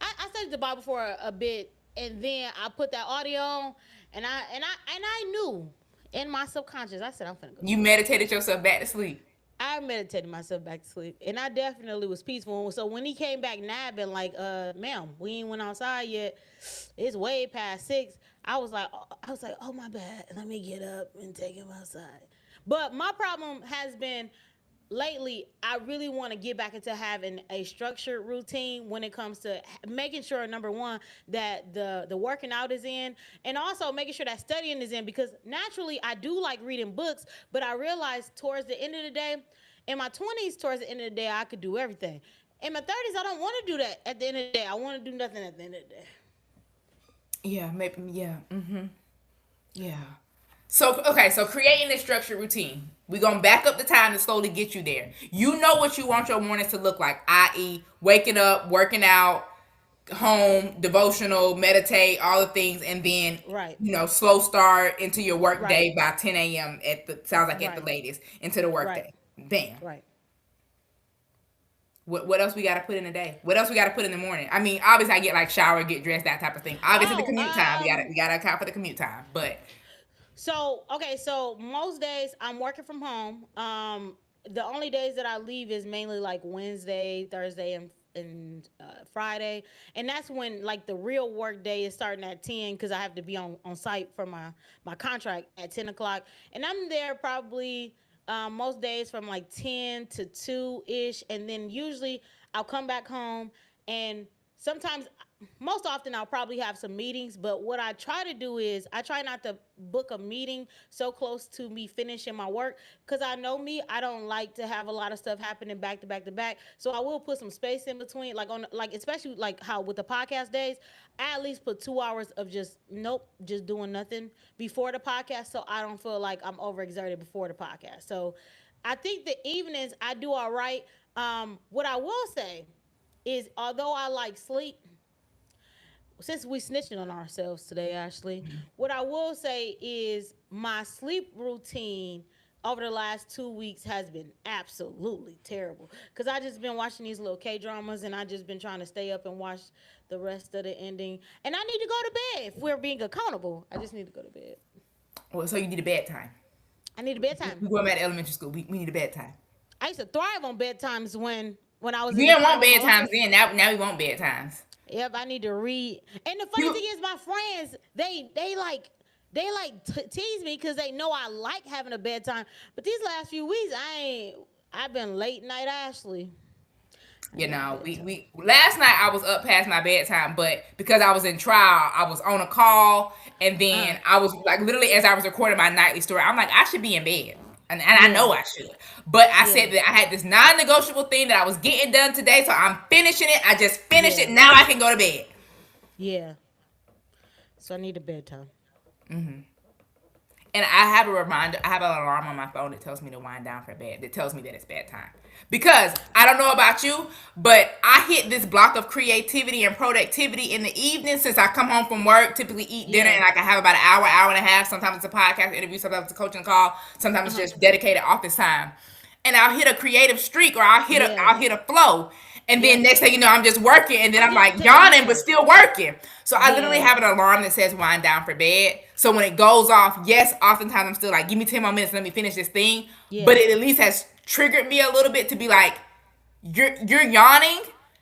S1: I studied the Bible for a bit, and then I put that audio on, and I knew in my subconscious, I said, I'm finna go to
S2: You
S1: sleep.
S2: meditated yourself back to sleep.
S1: I meditated myself back to sleep, and I definitely was peaceful. So when he came back nabbing, like, ma'am, we ain't went outside yet. It's way past 6. I was like, oh my bad. Let me get up and take him outside. But my problem has been lately, I really want to get back into having a structured routine when it comes to making sure, number one, that the working out is in, and also making sure that studying is in, because naturally I do like reading books, but I realized towards the end of the day, in my 20s, towards the end of the day, I could do everything. In my 30s, I don't want to do that at the end of the day. I want to do nothing at the end of the day.
S2: Yeah, maybe. Yeah. Yeah. So okay, so creating this structured routine. We're gonna back up the time to slowly get you there. You know what you want your mornings to look like, i.e., waking up, working out, home, devotional, meditate, all the things, and then
S1: Right,
S2: slow start into your work
S1: right,
S2: day by 10 a.m. at the, sounds like, at the
S1: right,
S2: latest into the work day. Bam.
S1: right,
S2: Bam.
S1: right.
S2: What else we got to put in a day? What else we got to put in the morning? I mean, obviously I get like shower, get dressed, that type of thing. Obviously the
S1: Oh,
S2: commute time, we gotta account for the commute time. But
S1: so okay, so most days I'm working from home. The only days that I leave is mainly like Wednesday, Thursday, and Friday, and that's when like the real work day is starting at 10 because I have to be on site for my contract at 10 o'clock, and I'm there probably most days from like 10 to 2 ish, and then usually I'll come back home and sometimes most often I'll probably have some meetings, but what I try to do is I try not to book a meeting so close to me finishing my work because I know me, I don't like to have a lot of stuff happening back to back to back. So I will put some space in between, like on like especially like how with the podcast days, I at least put 2 hours of just nope, just doing nothing before the podcast, so I don't feel like I'm overexerted before the podcast. So I think the evenings I do all right. What I will say is although I like sleep, since we snitching on ourselves today, Ashley, what I will say is my sleep routine over the last 2 weeks has been absolutely terrible. Cause I just been watching these little K dramas and I just been trying to stay up and watch the rest of the ending. And I need to go to bed. If we're being accountable, I just need to go to bed.
S2: well, so you need a bedtime.
S1: I need a bedtime.
S2: We going back to elementary school. We need a bedtime.
S1: I used to thrive on bedtimes when I was
S2: You
S1: in the
S2: didn't want
S1: prime of my
S2: bedtimes
S1: life.
S2: then. Now we want bedtimes.
S1: Yep, I need to read. And the funny
S2: You
S1: thing is, my friends they tease me because they know I like having a bedtime. But these last few weeks, I've been late night Ashley. I
S2: you
S1: need a
S2: know,
S1: bedtime.
S2: we last night I was up past my bedtime, but because I was in trial, I was on a call, and
S1: Uh,
S2: then I was like literally as I was recording my nightly story, I'm like, I should be in bed. And I
S1: yeah,
S2: know I should. But I
S1: yeah,
S2: said that I had this non-negotiable thing that I was getting done today, so I'm finishing it. I just finished it.
S1: yeah,
S2: Now I can go to bed.
S1: yeah. So I need a bedtime.
S2: And I have a reminder, I have an alarm on my phone that tells me to wind down for bed, that tells me that it's bedtime. Because I don't know about you, but I hit this block of creativity and productivity in the evening since I come home from work, typically eat dinner,
S1: Yeah.
S2: and I can have about an hour, hour and a half. Sometimes it's a podcast interview, sometimes it's a coaching call, sometimes
S1: Uh
S2: it's
S1: huh.
S2: just dedicated office time. And I'll hit a creative streak or
S1: Yeah.
S2: I'll hit a flow. And then
S1: Yep.
S2: next thing you know, I'm just working, and then
S1: I'm
S2: I'm
S1: just
S2: like yawning but
S1: yeah.
S2: still working. So I literally
S1: Yeah.
S2: have an alarm that says wind down for bed. So when it goes off, yes, oftentimes I'm still like, give me 10 more minutes, let me finish this thing. But
S1: Yeah.
S2: it at least has triggered me a little bit to be like, you're yawning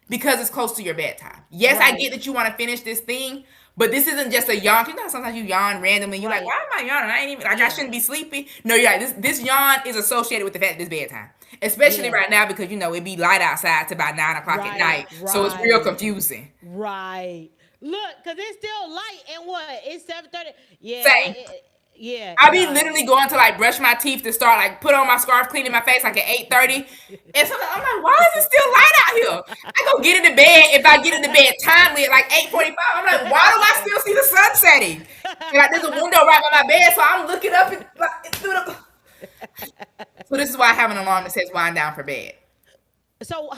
S2: because it's close to your bedtime. Yes, I
S1: Right.
S2: get that you want to finish this thing, but this isn't just a yawn. You know, sometimes you yawn randomly. You're like,
S1: Right.
S2: why am I yawning? I ain't even like I
S1: Yeah.
S2: shouldn't be sleepy. No, you're like this yawn is associated with the fact that it's bedtime, especially
S1: Yeah.
S2: right now because you know it be light outside to about 9 o'clock at
S1: Right.
S2: night, so it's real
S1: Right.
S2: confusing.
S1: Right. Look, cause it's still light and what? It's 7:30. Yeah.
S2: Same.
S1: Yeah.
S2: I be
S1: Nah.
S2: literally going to like brush my teeth to start like put on my scarf, cleaning my face like at 8:30. And so I'm like, why is it still light out here? I go get into bed. If I get into bed timely at like 8:45, I'm like, why do I still see the sun setting? And like there's a window right by my bed, so I'm looking up and like through the. So this is why I have an alarm that says wind down for bed.
S1: So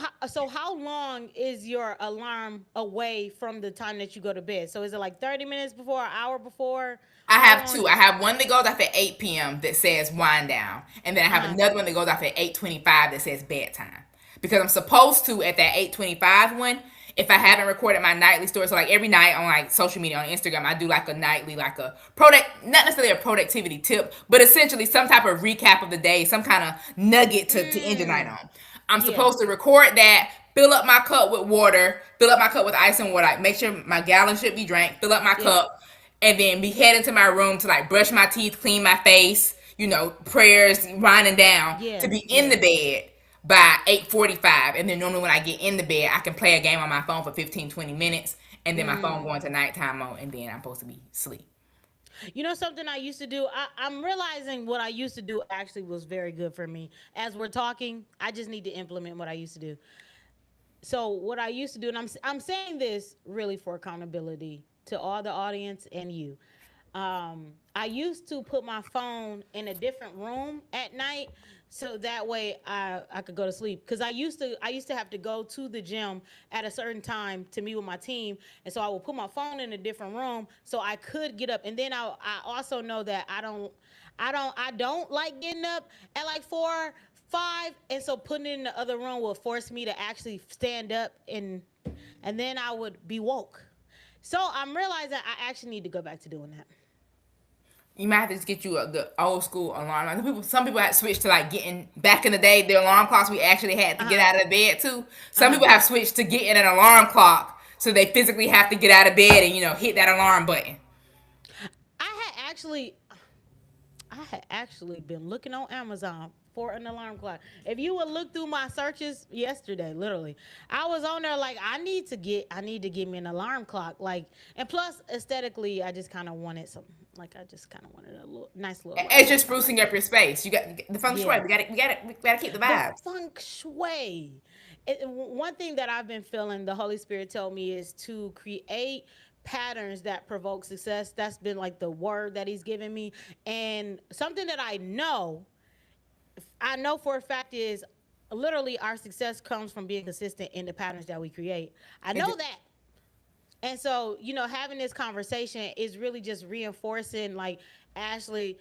S1: how long is your alarm away from the time that you go to bed? So is it like 30 minutes before, an hour before?
S2: I
S1: How
S2: have
S1: long?
S2: two. I have one that goes off at 8 p.m. that says wind down. And then I have
S1: Uh,
S2: another one that goes off at 8:25 that says bedtime. Because I'm supposed to at that 8:25 one, if I haven't recorded my nightly story. So like every night on like social media on Instagram, I do like a nightly, like a product, not necessarily a productivity tip, but essentially some type of recap of the day, some kind of nugget to end your night
S1: mm,
S2: on. I'm
S1: yeah,
S2: supposed to record that, fill up my cup with water, fill up my cup with ice and water, like make sure my gallon should be drank, fill up my
S1: yeah,
S2: cup, and then be heading to my room to like brush my teeth, clean my face, prayers winding down to
S1: yeah,
S2: be in
S1: yeah.
S2: the bed by 8:45. And then normally when I get in the bed, I can play a game on my phone for 15, 20 minutes, and then my phone
S1: Mm.
S2: go into nighttime mode, and then I'm supposed to be asleep.
S1: You know something I used to do? I'm realizing what I used to do actually was very good for me. As we're talking, I just need to implement what I used to do. So what I used to do, and I'm saying this really for accountability to all the audience and you. I used to put my phone in a different room at night so that way I could go to sleep because I used to have to go to the gym at a certain time to meet with my team, and so I would put my phone in a different room so I could get up. And then I also know that I don't like getting up at like 5, and so putting it in the other room would force me to actually stand up, and then I would be woke. So I'm realizing I actually need to go back to doing that.
S2: You might have to just get you the old school alarm. Like some people had switched to like getting back in the day. The alarm clocks we actually had to get out of the bed too. Some people have switched to getting an alarm clock, so they physically have to get out of bed and hit that alarm button.
S1: I had actually, I had actually been looking on Amazon for an alarm clock. If you would look through my searches yesterday, literally, I was on there like I need to get me an alarm clock. Like, and plus aesthetically, I just kind of wanted some. Like, I just kind of wanted a little nice little
S2: It's
S1: alarm
S2: just
S1: clock.
S2: sprucing up your space. You got the feng shui.
S1: Yeah.
S2: We gotta keep the
S1: The
S2: vibes.
S1: feng shui. One thing that I've been feeling, the Holy Spirit told me, is to create patterns that provoke success. That's been like the word that He's given me, and something that I know for a fact is literally our success comes from being consistent in the patterns that we create. I
S2: It
S1: know
S2: just,
S1: that. And so, having this conversation is really just reinforcing, like, Ashley,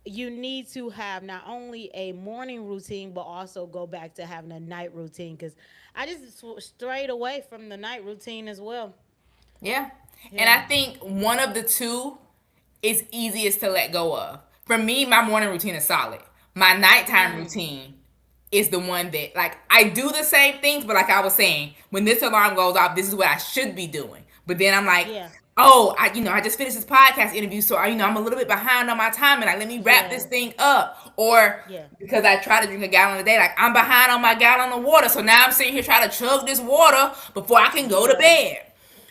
S1: you need to have not only a morning routine, but also go back to having a night routine. Because I just strayed away from the night routine as well.
S2: yeah. And
S1: Yeah.
S2: I think one of the two is easiest to let go of. For me, my morning routine is solid. My nighttime
S1: Mm.
S2: routine is the one that, like, I do the same things, but like I was saying, when this alarm goes off, this is what I should be doing. But then I'm like,
S1: Yeah.
S2: oh, I just finished this podcast interview, so I'm a little bit behind on my time, and like, let me wrap this
S1: Yeah.
S2: thing up. Or
S1: Yeah.
S2: because I try to drink a gallon a day, like I'm behind on my gallon of water, so now I'm sitting here trying to chug this water before I can go to
S1: Yeah.
S2: bed.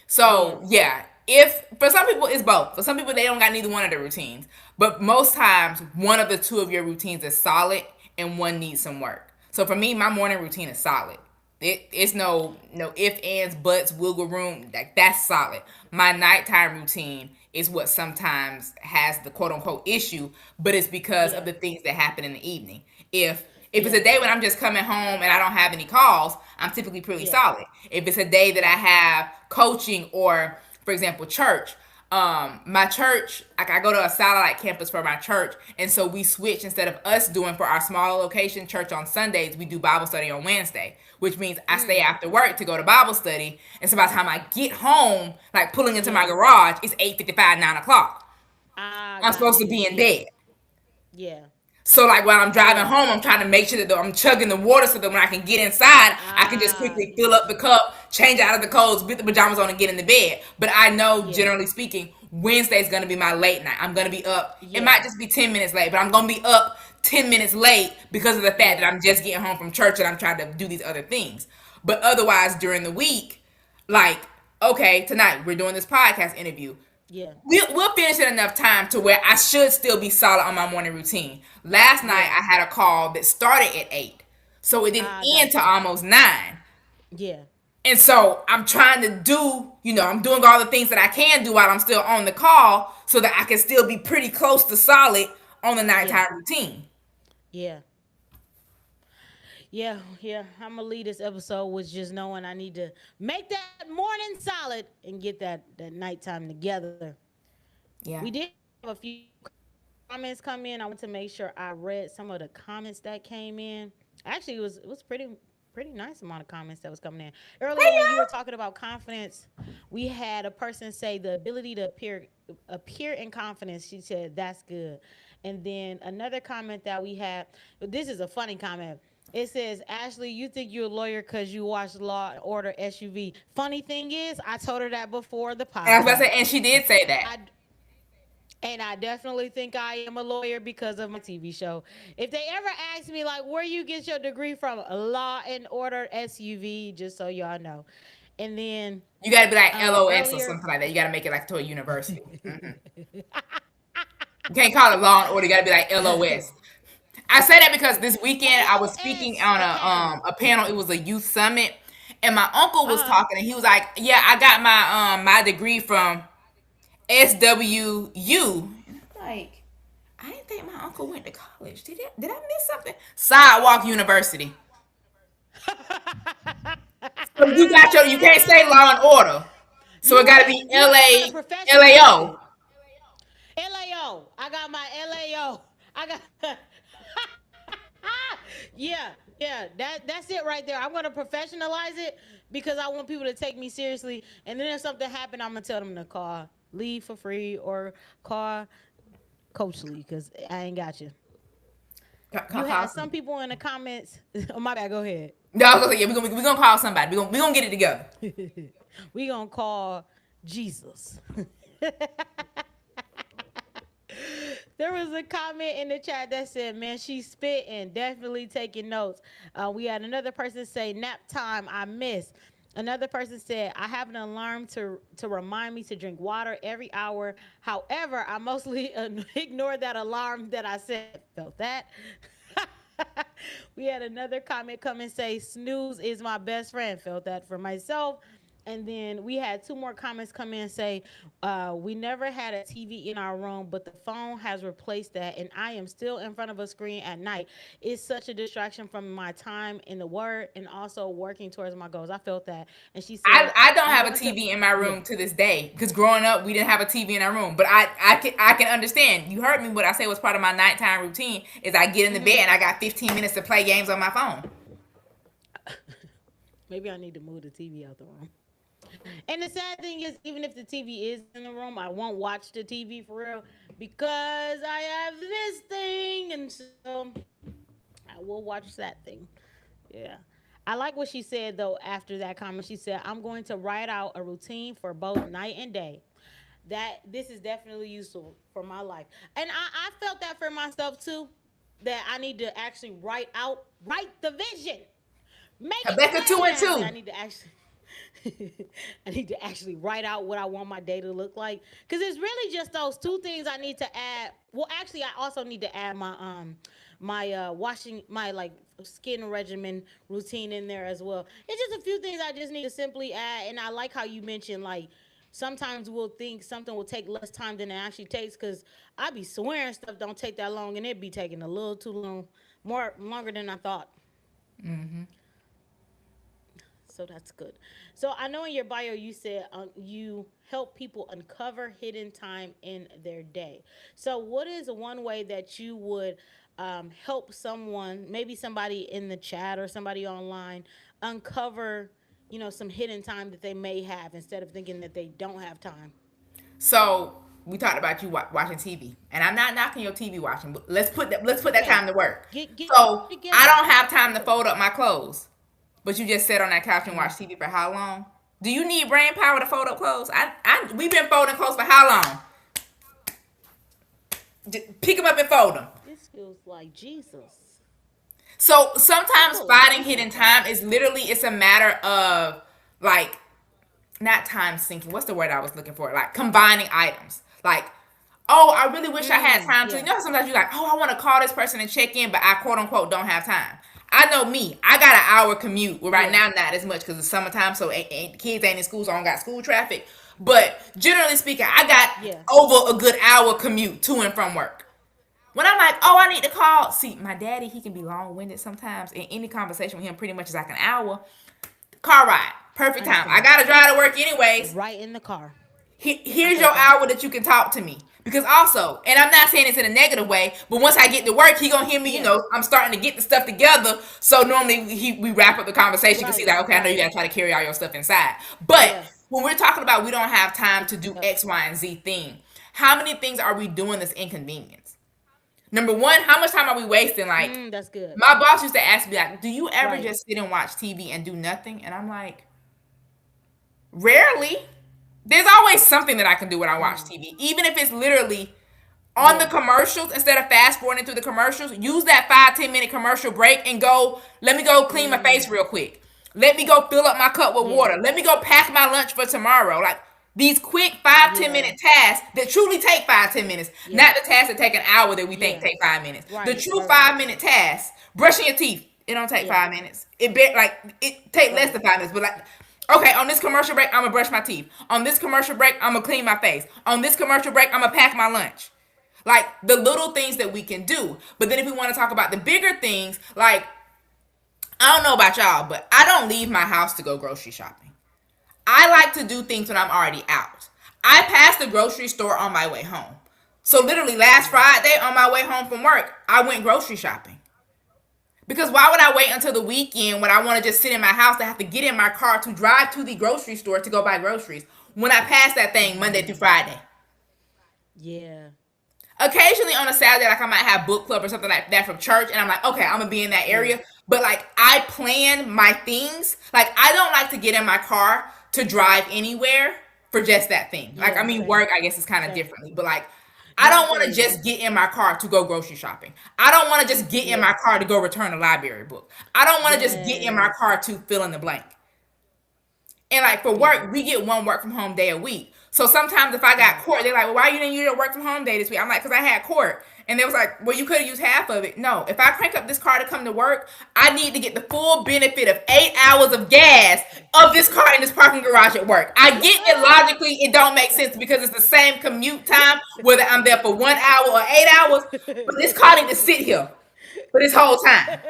S2: So
S1: Yes.
S2: yeah, if for some people it's both. For some people they don't got neither one of the routines. But most times one of the two of your routines is solid and one needs some work. So for me, my morning routine is solid. It's no if ands buts wiggle room. Like that's solid. My nighttime routine is what sometimes has the quote unquote issue, but it's because of
S1: Yeah.
S2: the things that happen in the evening. If it's
S1: Yeah.
S2: a day when I'm just coming home and I don't have any calls, I'm typically pretty
S1: Yeah.
S2: solid. If it's a day that I
S1: Yeah.
S2: have coaching or, for example, church, my church, like I go to a satellite campus for my church, and so we switch instead of us doing for our smaller location church on Sundays, we do Bible study on Wednesday, which means I stay
S1: Mm.
S2: after work to go to Bible study, and so by the time I get home, like pulling into my
S1: Yeah.
S2: garage, it's 8:55, 9 o'clock.
S1: I
S2: I'm
S1: got
S2: supposed to
S1: you.
S2: be in
S1: Yeah.
S2: bed.
S1: Yeah.
S2: So like while I'm driving
S1: Yeah.
S2: home, I'm trying to make sure that I'm chugging the water so that when I can get inside, I can just quickly fill up the
S1: Yeah.
S2: cup, change out of the clothes, put the pajamas on, and get in the bed. But I know,
S1: Yeah.
S2: generally speaking, Wednesday's gonna be my late night. I'm gonna be up. It might
S1: Yeah.
S2: just be 10 minutes late, but I'm gonna be up 10 minutes late because of the fact that
S1: Yeah.
S2: I'm just getting home from church and I'm trying to do these other things. But otherwise, during the week, like okay, tonight we're doing this podcast interview.
S1: Yeah.
S2: We'll finish it enough time to where I should still be solid on my morning routine. Last night
S1: Yeah.
S2: I had a call that started at 8, so it didn't
S1: I
S2: end
S1: got
S2: till
S1: you.
S2: almost 9.
S1: Yeah.
S2: And so I'm trying to do, I'm doing all the things that I can do while I'm still on the call, so that I can still be pretty close to solid on the
S1: Yeah.
S2: nighttime routine.
S1: Yeah. Yeah. Yeah. I'm gonna leave this episode with just knowing I need to make that morning solid and get that nighttime together.
S2: Yeah.
S1: We did have a few comments come in. I want to make sure I read some of the comments that came in. Actually, it was pretty nice amount of comments that was coming in earlier
S2: Hey
S1: when you were
S2: y'all.
S1: talking about confidence. We had a person say the ability to appear in confidence. She said that's good. And then another comment that we had. This is a funny comment. It says, Ashley, you think you're a lawyer because you watched Law and Order SUV. Funny thing is, I told her that before the
S2: And I was about to
S1: podcast.
S2: say, and she did say that.
S1: I and I definitely think I am a lawyer because of my TV show. If they ever ask me like where you get your degree from, Law and Order SUV, just so y'all know. And then
S2: You gotta be like LOS or
S1: earlier,
S2: something like that. You gotta make it like to a university. You can't call it law and order. You gotta be like LOS. I say that because this weekend I was speaking
S1: LOS
S2: on
S1: Academy.
S2: a panel. It was a youth summit, and my uncle was
S1: Uh
S2: talking, and he was like, "Yeah, I got my degree from SWU." And I'm like, I didn't think my uncle went to college. Did I miss something? Sidewalk University. So you can't say law and order. So it got to be
S1: You got the professional
S2: LAO.
S1: method. LAO. I got my LAO. I got Yeah, yeah, that's it right there. I'm gonna professionalize it because I want people to take me seriously. And then if something happened, I'm gonna tell them to call Leave for free or call Coach Lee because I ain't got you. You had some people in the comments. Oh my bad. Go ahead.
S2: No, I was gonna say, yeah, we gonna call somebody. We gonna get it together.
S1: We gonna call Jesus. There was a comment in the chat that said, "Man, she's spitting, definitely taking notes." We had another person say, "Nap time, I miss." Another person said, "I have an alarm to remind me to drink water every hour. However, I mostly ignore that alarm that I set." Felt that. We had another comment come and say, "Snooze is my best friend." Felt that for myself. And then we had two more comments come in and say, "We never had a TV in our room, but the phone has replaced that, and I am still in front of a screen at night. It's such a distraction from my time in the Word and also working towards my goals." I felt that, and she said,
S2: I don't
S1: "I'm
S2: have a
S1: going to."
S2: TV in my
S1: Yeah.
S2: room to this day because growing up we didn't have a TV in our room. But I can understand. You heard me. What I say was part of my nighttime routine is I get in the bed
S1: Hmm.
S2: and I got 15 minutes to play games on my phone.
S1: Maybe I need to move the TV out the room. And the sad thing is, even if the TV is in the room, I won't watch the TV for real because I have this thing, and so I will watch that thing. Yeah. I like what she said though after that comment. She said, "I'm going to write out a routine for both night and day." That this is definitely useful for my life. And I felt that for myself too. That I need to actually write the vision. Make it
S2: Habakkuk 2
S1: plain.
S2: and
S1: I said
S2: 2.
S1: I need to actually I need to actually write out what I want my day to look like. Cause it's really just those two things I need to add. Well, actually I also need to add my washing my like skin regimen routine in there as well. It's just a few things I just need to simply add. And I like how you mentioned like sometimes we'll think something will take less time than it actually takes because I be swearing stuff don't take that long and it be taking a little too long, more longer than I thought. So that's good. So I know in your bio you said you help people uncover hidden time in their day. So what is one way that you would help someone, maybe somebody in the chat or somebody online, uncover, some hidden time that they may have instead of thinking that they don't have time?
S2: So we talked about you watching TV, and I'm not knocking your TV watching, but let's put that
S1: Okay,
S2: time to work.
S1: get
S2: So I
S1: together.
S2: don't have time to
S1: Okay.
S2: fold up my clothes, but you just sit on that couch and watch TV for how long? Do you need brain power to fold up clothes? We've been folding clothes for how long? Just pick them up and fold them.
S1: This feels like Jesus.
S2: So
S1: I
S2: sometimes
S1: feel like
S2: finding
S1: Jesus
S2: hidden
S1: right
S2: time
S1: now.
S2: is literally it's a matter of like not time sinking. What's the word I was looking for? Like combining items. Like, oh, I really wish I had time to.
S1: Yeah.
S2: Sometimes you're like, oh, I want to call this person and check in, but I quote unquote don't have time. I know me. I got an hour commute. Well, right
S1: Yeah.
S2: now not as much because it's summertime, so kids ain't in school, so I don't got school traffic. But generally speaking, I got
S1: Yeah.
S2: over a good hour commute to and from work. When I'm like, oh, I need to call. See, my daddy, he can be long winded sometimes. And any conversation with him pretty much is like an hour. Car ride, perfect time. I
S1: Understand.
S2: gotta drive to work anyways.
S1: Right in the car. I
S2: Here's your
S1: felt that.
S2: hour that you can talk to me. Because also, and I'm not saying it's in a negative way, but once I get to work, he gonna hear me.
S1: Yeah.
S2: I'm starting to get the stuff together. So normally we wrap up the conversation because he's
S1: Right.
S2: like, okay, I know you
S1: Right.
S2: gotta try to carry all your stuff inside. But
S1: Yeah.
S2: when we're talking about we don't have time to do
S1: Yep.
S2: X, Y, and Z thing, how many things are we doing that's inconvenience? Number one, how much time are we wasting? Like
S1: That's good.
S2: my boss used to ask me, like, do you ever
S1: Right.
S2: just sit and watch TV and do nothing? And I'm like, rarely. There's always something that I can do when I watch TV, even if it's literally on the
S1: Yeah.
S2: commercials instead of fast forwarding through the commercials. Use that 5-10 minute commercial break and go. Let me go clean my face real quick. Let me go fill up my cup with
S1: Yeah.
S2: water. Let me go pack my lunch for tomorrow. Like these quick 5-10
S1: Yeah.
S2: minute tasks that truly take 5-10 minutes,
S1: Yeah.
S2: not the tasks that take an hour that we think
S1: Yeah.
S2: take 5 minutes. The
S1: Right.
S2: true
S1: Right. Right.
S2: 5 minute tasks: brushing your teeth. It don't take
S1: Yeah.
S2: 5 minutes. It take less
S1: Right.
S2: than 5 minutes, but like okay, on this commercial break, I'm gonna brush my teeth. On this commercial break, I'm gonna clean my face. On this commercial break, I'm gonna pack my lunch. Like the little things that we can do. But then if we want to talk about the bigger things, like I don't know about y'all, but I don't leave my house to go grocery shopping. I like to do things when I'm already out. I passed the grocery store on my way home. So literally last Friday on my way home from work, I went grocery shopping Because why would I wait until the weekend when I want to just sit in my house to have to get in my car to drive to the grocery store to go buy groceries when I pass that thing Monday through Friday?
S1: Yeah.
S2: Occasionally on a Saturday, like I might have book club or something like that from church, and I'm like, okay, I'm gonna be in that area. But like I plan my things. Like I don't like to get in my car to drive anywhere for just that thing. Like I
S1: Yeah.
S2: mean,
S1: Same.
S2: work I guess is kind of
S1: Same.
S2: differently, but like I
S1: No, I
S2: don't
S1: feel
S2: want to
S1: you.
S2: just get in my car to go grocery shopping. I don't want to just get in
S1: Yeah.
S2: my car to go return a library book. I don't want to just get in my
S1: Yes.
S2: car to fill in the blank. And like for
S1: Yeah.
S2: work, we get one work from home day a week. So sometimes if I got
S1: Right.
S2: court, they're like, well, why you didn't use your work from home day this week? I'm like, because I had court. And they was like, well, you could have used half of it. No, if I crank up this car to come to work, I need to get the full benefit of 8 hours of gas of this car in this parking garage at work. I get it logically, it don't make sense because it's the same commute time, whether I'm there for 1 hour or 8 hours. But this car need to sit here for this whole time.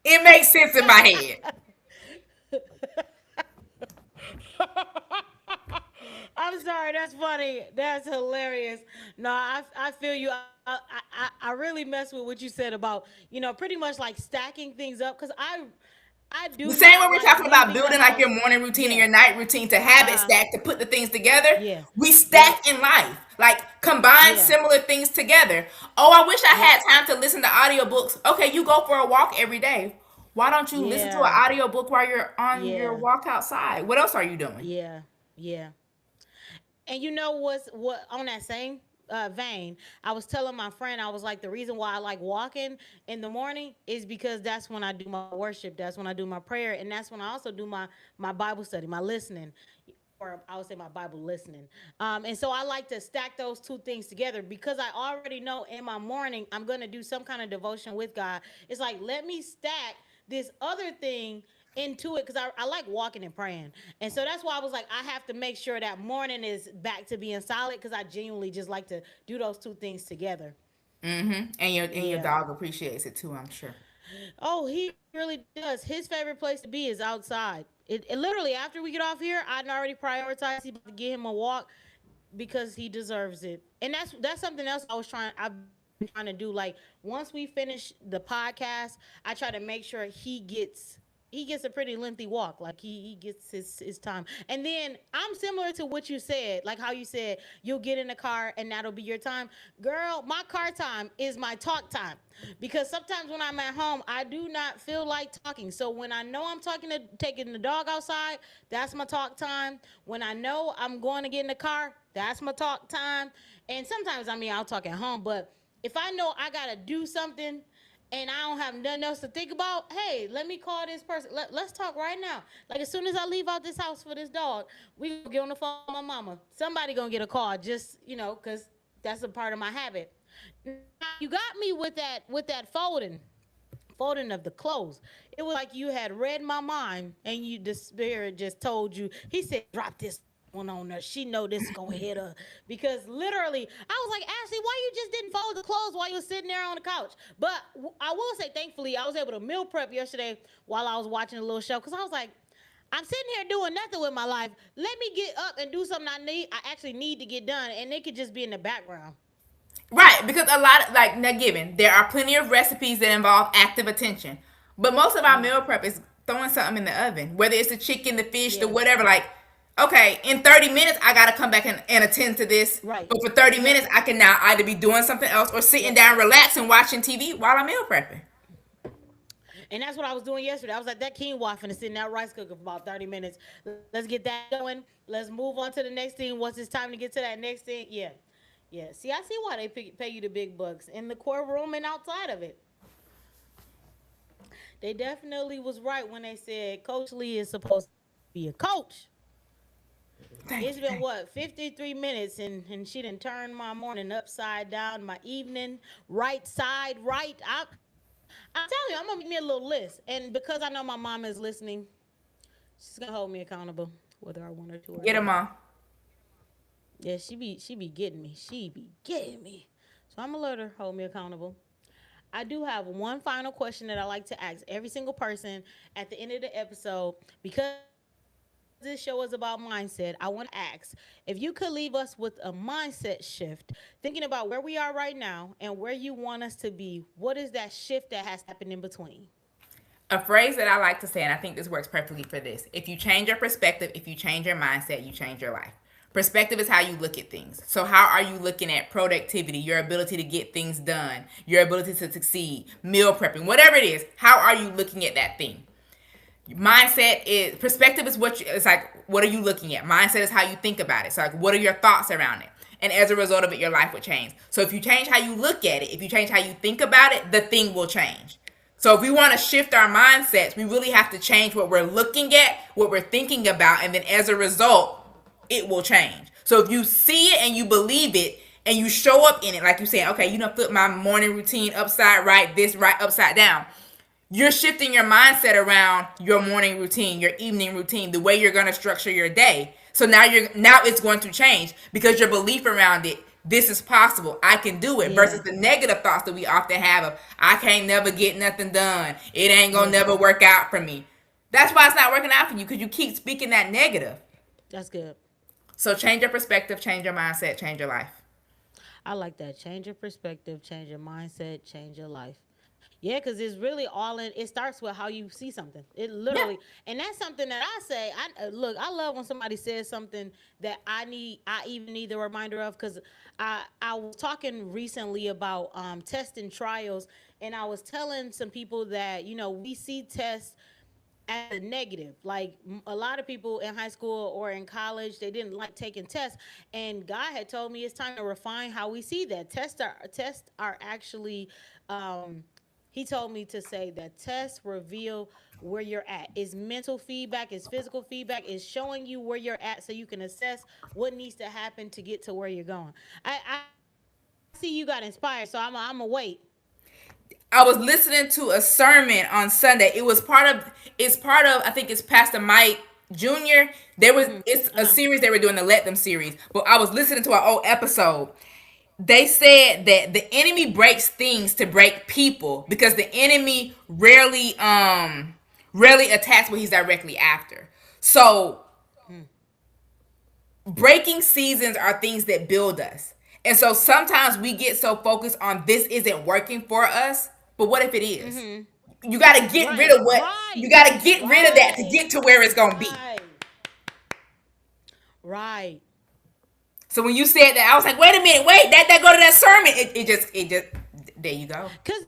S2: It makes sense in my head.
S1: I'm sorry. That's funny. That's hilarious. No, I feel you. I really mess with what you said about pretty much like stacking things up because I
S2: The
S1: do
S2: same way
S1: not
S2: we're
S1: like
S2: talking about
S1: leaving the
S2: building like your
S1: house.
S2: morning routine and
S1: Yeah.
S2: your night routine to habit
S1: Uh huh.
S2: stack to put the things together,
S1: Yeah.
S2: we
S1: Yep.
S2: stack in life. Like combine
S1: Yeah.
S2: similar things together. Oh, I wish I
S1: Yep.
S2: had time to listen to audiobooks. Okay, you go for a walk every day. Why don't you listen to an
S1: Yeah.
S2: audiobook while you're on your
S1: Yeah.
S2: walk outside? What else are you doing?
S1: Yeah. Yeah. And what on that same vein, I was telling my friend, I was like, the reason why I like walking in the morning is because that's when I do my worship, that's when I do my prayer, and that's when I also do my Bible study, my listening, or I would say my Bible listening. And so I like to stack those two things together because I already know in my morning I'm gonna do some kind of devotion with God. It's like let me stack this other thing into it because I like walking and praying. And so that's why I was like, I have to make sure that morning is back to being solid because I genuinely just like to do those two things together.
S2: And your
S1: Yeah.
S2: dog appreciates it too, I'm sure.
S1: Oh, he really does. His favorite place to be is outside. It literally after we get off here, I'd already prioritized to get him a walk because he deserves it. And that's something else I've been trying to do. Like once we finish the podcast, I try to make sure he gets a pretty lengthy walk. Like he gets his time. And then I'm similar to what you said, like how you said you'll get in the car and that'll be your time. Girl, my car time is my talk time. Because sometimes when I'm at home, I do not feel like talking. So when I know I'm taking the dog outside, that's my talk time. When I know I'm going to get in the car, that's my talk time. And sometimes I'll talk at home, but if I know I gotta do something and I don't have nothing else to think about, hey, let me call this person. Let's talk right now. Like as soon as I leave out this house for this dog, we gonna get on the phone with my mama. Somebody gonna get a call, just cause that's a part of my habit. Now, you got me with that folding of the clothes. It was like you had read my mind, and the spirit just told you. He said, "Drop this one on her. She know this is gonna hit her." Because literally, I was like, Ashley, why you just didn't fold the clothes while you were sitting there on the couch? But I will say, thankfully, I was able to meal prep yesterday while I was watching a little show. Because I was like, I'm sitting here doing nothing with my life. Let me get up and do something I actually need to get done, and it could just be in the background.
S2: Right, because a lot of like now given there are plenty of recipes that involve active attention, but most of our
S1: Mm.
S2: meal prep is throwing something in the oven, whether it's the chicken, the fish, the
S1: Yeah.
S2: whatever. Like, okay, in 30 minutes I gotta come back and attend to this,
S1: Right.
S2: but for 30 minutes
S1: Yep.
S2: I can now either be doing something else or sitting
S1: Yep.
S2: down, relaxing, watching TV while I'm meal prepping.
S1: And that's what I was doing yesterday. I was like, that quinoa finna sit in that rice cooker for about 30 minutes. Let's get that going. Let's move on to the next thing. Once it's time to get to that next thing, yeah. Yeah. See, I see why they pay you the big bucks in the courtroom and outside of it. They definitely was right when they said Coach Lee is supposed to be a coach.
S2: Thank
S1: It's
S2: you,
S1: been
S2: thank
S1: what 53 minutes and she done turned my morning upside down, my evening right side right. I'm telling you, I'm gonna make me a little list, and because I know my mom is listening, she's gonna hold me accountable, whether I want her to
S2: you.
S1: or
S2: Get them
S1: not.
S2: on.
S1: Yeah, she be getting me. She be getting me. So I'm gonna let her hold me accountable. I do have one final question that I like to ask every single person at the end of the episode because this show is about mindset, I want to ask if you could leave us with a mindset shift, thinking about where we are right now and where you want us to be. What is that shift that has happened in between?
S2: A phrase that I like to say, and I think this works perfectly for this: if you change your perspective, if you change your mindset, you change your life. Perspective is how you look at things. So, how are you looking at productivity, your ability to get things done, your ability to succeed, meal prepping, whatever it is? How are you looking at that thing? Mindset is perspective is it's like, what are you looking at? Mindset is how you think about it. So, like, what are your thoughts around it? And as a result of it, your life would change. So, if you change how you look at it, if you change how you think about it, the thing will change. So if we want to shift our mindsets, we really have to change what we're looking at, what we're thinking about, and then as a result, it will change. So if you see it and you believe it and you show up in it, like you saying, okay, you don't flip my morning routine upside right, this right upside down. You're shifting your mindset around your morning routine, your evening routine, the way you're going to structure your day. So now it's going to change because your belief around it, this is possible, I can do it, versus the negative thoughts that we often have of, I can't never get nothing done, it ain't gonna never work out for me. That's why it's not working out for you, because you keep speaking that negative.
S1: That's good.
S2: So change your perspective, change your mindset, change your life.
S1: I like that. Change your perspective, change your mindset, change your life. Yeah, because it's really all in. It starts with how you see something. It literally, and that's something that I say. Look. I love when somebody says something that I need. I even need the reminder of, because I was talking recently about tests and trials, and I was telling some people that we see tests as a negative. Like a lot of people in high school or in college, they didn't like taking tests, and God had told me it's time to refine how we see that. Tests are actually. He told me to say that tests reveal where you're at. It's mental feedback, it's physical feedback, it's showing you where you're at so you can assess what needs to happen to get to where you're going. I see you got inspired, so I'm a wait.
S2: I was listening to a sermon on Sunday. It's part of I think it's Pastor Mike Jr. It's a series they were doing, the Let Them series. But I was listening to an old episode. They said that the enemy breaks things to break people, because the enemy rarely attacks what he's directly after. So breaking seasons are things that build us. And so sometimes we get so focused on this isn't working for us, but what if it is? You got to get rid of what you got to get rid of that to get to where it's going to be.
S1: Right.
S2: So when you said that, I was like, wait a minute, that go to that sermon. It just there you go.
S1: Because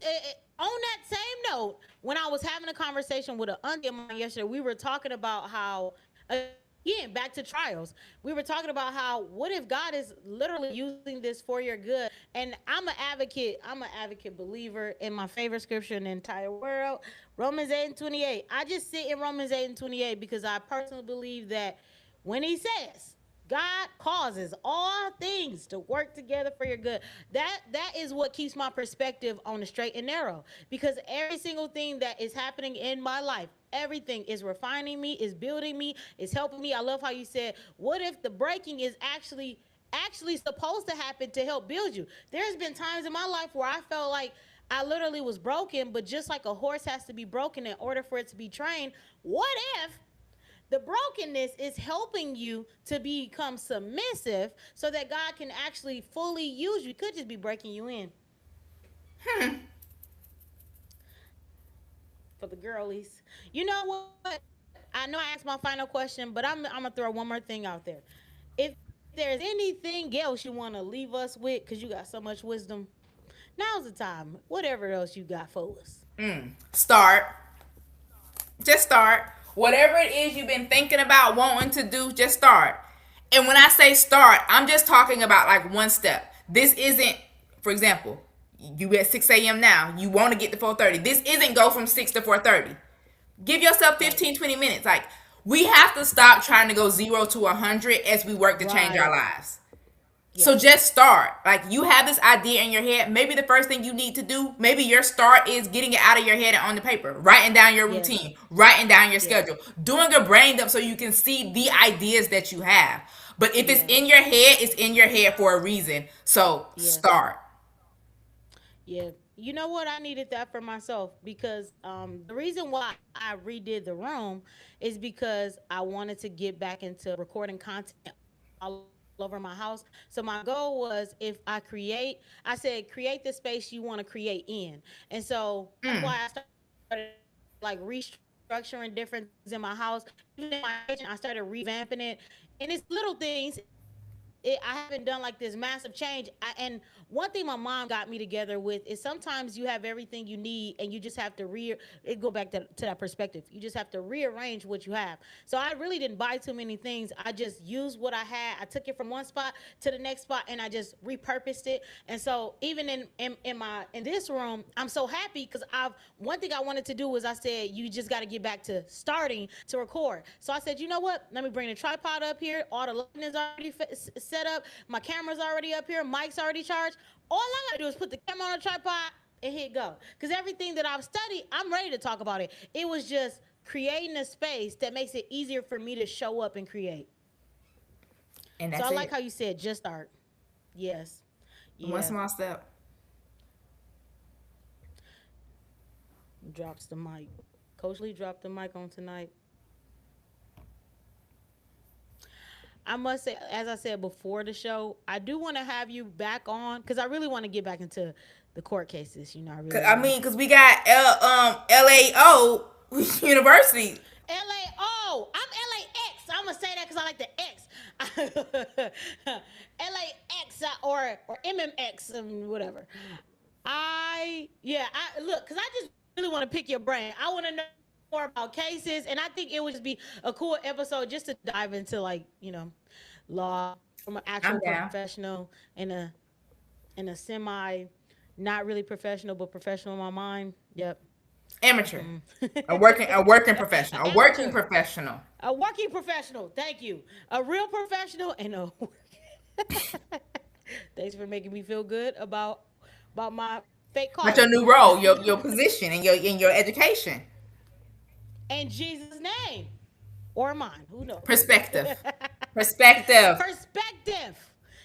S1: on that same note, when I was having a conversation with an auntie of mine yesterday, we were talking about how, again, back to trials. We were talking about how, what if God is literally using this for your good? And I'm an advocate believer in my favorite scripture in the entire world, Romans 8:28. I just sit in Romans 8:28 because I personally believe that when he says, God causes all things to work together for your good. That is what keeps my perspective on the straight and narrow. Because every single thing that is happening in my life, everything is refining me, is building me, is helping me. I love how you said, what if the breaking is actually supposed to happen to help build you? There's been times in my life where I felt like I literally was broken, but just like a horse has to be broken in order for it to be trained, what if the brokenness is helping you to become submissive so that God can actually fully use you? He could just be breaking you in. For the girlies. You know what? I know I asked my final question, but I'm going to throw one more thing out there. If there's anything else you want to leave us with, because you got so much wisdom, now's the time. Whatever else you got for us.
S2: Start. Just start. Whatever it is you've been thinking about wanting to do, just start. And when I say start, I'm just talking about like one step. This isn't, for example, you at 6 a.m. now, you want to get to 4:30. This isn't go from 6 to 4:30. Give yourself 15, 20 minutes. Like, we have to stop trying to go 0 to 100 as we work to change our lives. Yeah. So just start. Like, you have this idea in your head. Maybe the first thing you need to do, maybe your start is getting it out of your head and on the paper, writing down your routine, writing down your schedule, doing a brain dump so you can see the ideas that you have. But if it's in your head, it's in your head for a reason. So start.
S1: Yeah. You know what? I needed that for myself because the reason why I redid the room is because I wanted to get back into recording content all over my house. So my goal was if I create, I said create the space you want to create in, and so that's why
S2: Mm.
S1: I started like restructuring different things in my house. Even in my kitchen, I started revamping it, and it's little things. I haven't done like this massive change. And one thing my mom got me together with is sometimes you have everything you need and you just have to it go back to that perspective. You just have to rearrange what you have. So I really didn't buy too many things. I just used what I had. I took it from one spot to the next spot and I just repurposed it. And so even in this room, I'm so happy because I've one thing I wanted to do was I said you just got to get back to starting to record. So I said, you know what? Let me bring the tripod up here. All the lighting is already set up. My camera's already up here. Mic's already charged. All I gotta do is put the camera on a tripod and hit go. Because everything that I've studied, I'm ready to talk about it. It was just creating a space that makes it easier for me to show up and create.
S2: And
S1: So
S2: that's
S1: I like
S2: it.
S1: how you said just start. Yes.
S2: One
S1: Yeah.
S2: small step.
S1: Drops the mic. Coach Lee dropped the mic on tonight. I must say, as I said before the show, I do want to have you back on because I really want to get back into the court cases. I really
S2: I
S1: do.
S2: mean, cause we got LAO University.
S1: LAO. I'm LAX. I'm gonna say that because I like the X. LAX or MMX and whatever. I look because I just really want to pick your brain. I want to know more about cases, and I think it would just be a cool episode just to dive into law from an actual
S2: I'm down.
S1: professional and a semi not really professional but professional in my mind. Yep.
S2: Amateur.
S1: Mm-mm.
S2: A working professional. A working
S1: Amateur.
S2: professional.
S1: A working professional. Thank you. A real professional and a. Thanks for making me feel good about my fake
S2: But your
S1: calling.
S2: new role, your position, and your education
S1: In Jesus' name. Or mine. Who knows?
S2: perspective. Perspective.
S1: Perspective.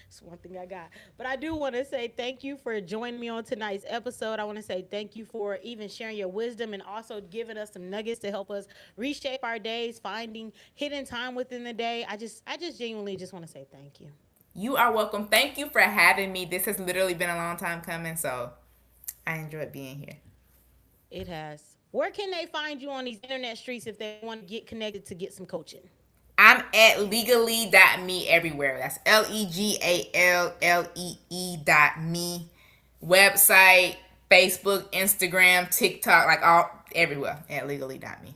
S1: That's one thing I got. But I do want to say thank you for joining me on tonight's episode. I want to say thank you for even sharing your wisdom and also giving us some nuggets to help us reshape our days, finding hidden time within the day. I just genuinely just want to say thank you.
S2: You are welcome. Thank you for having me. This has literally been a long time coming, so I enjoyed being here.
S1: It has. Where can they find you on these internet streets if they want to get connected to get some coaching?
S2: I'm at legally.me everywhere. That's LEGALLEE.me. Website, Facebook, Instagram, TikTok, like all everywhere at legally.me.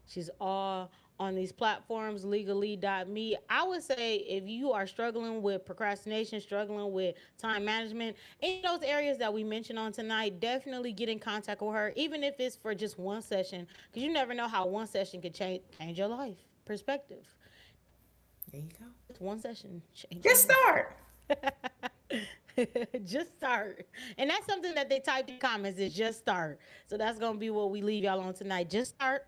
S1: She's all on these platforms, legally.me. I would say if you are struggling with procrastination, struggling with time management, any of those areas that we mentioned on tonight, definitely get in contact with her, even if it's for just one session, because you never know how one session could change your life. Perspective.
S2: There you go.
S1: Just one session, change your
S2: Just start.
S1: life. Just start. And that's something that they typed in comments is just start. So that's going to be what we leave y'all on tonight. Just start.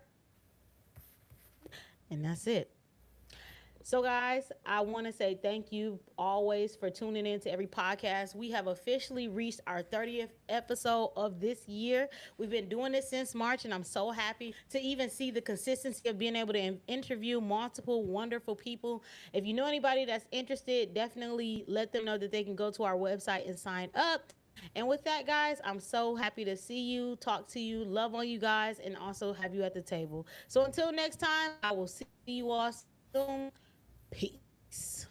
S1: And that's it. So, guys, I want to say thank you always for tuning in to every podcast. We have officially reached our 30th episode of this year. We've been doing this since March, and I'm so happy to even see the consistency of being able to interview multiple wonderful people. If you know anybody that's interested, definitely let them know that they can go to our website and sign up. And with that, guys, I'm so happy to see you, talk to you, love on you guys, and also have you at the table. So until next time, I will see you all soon. Peace.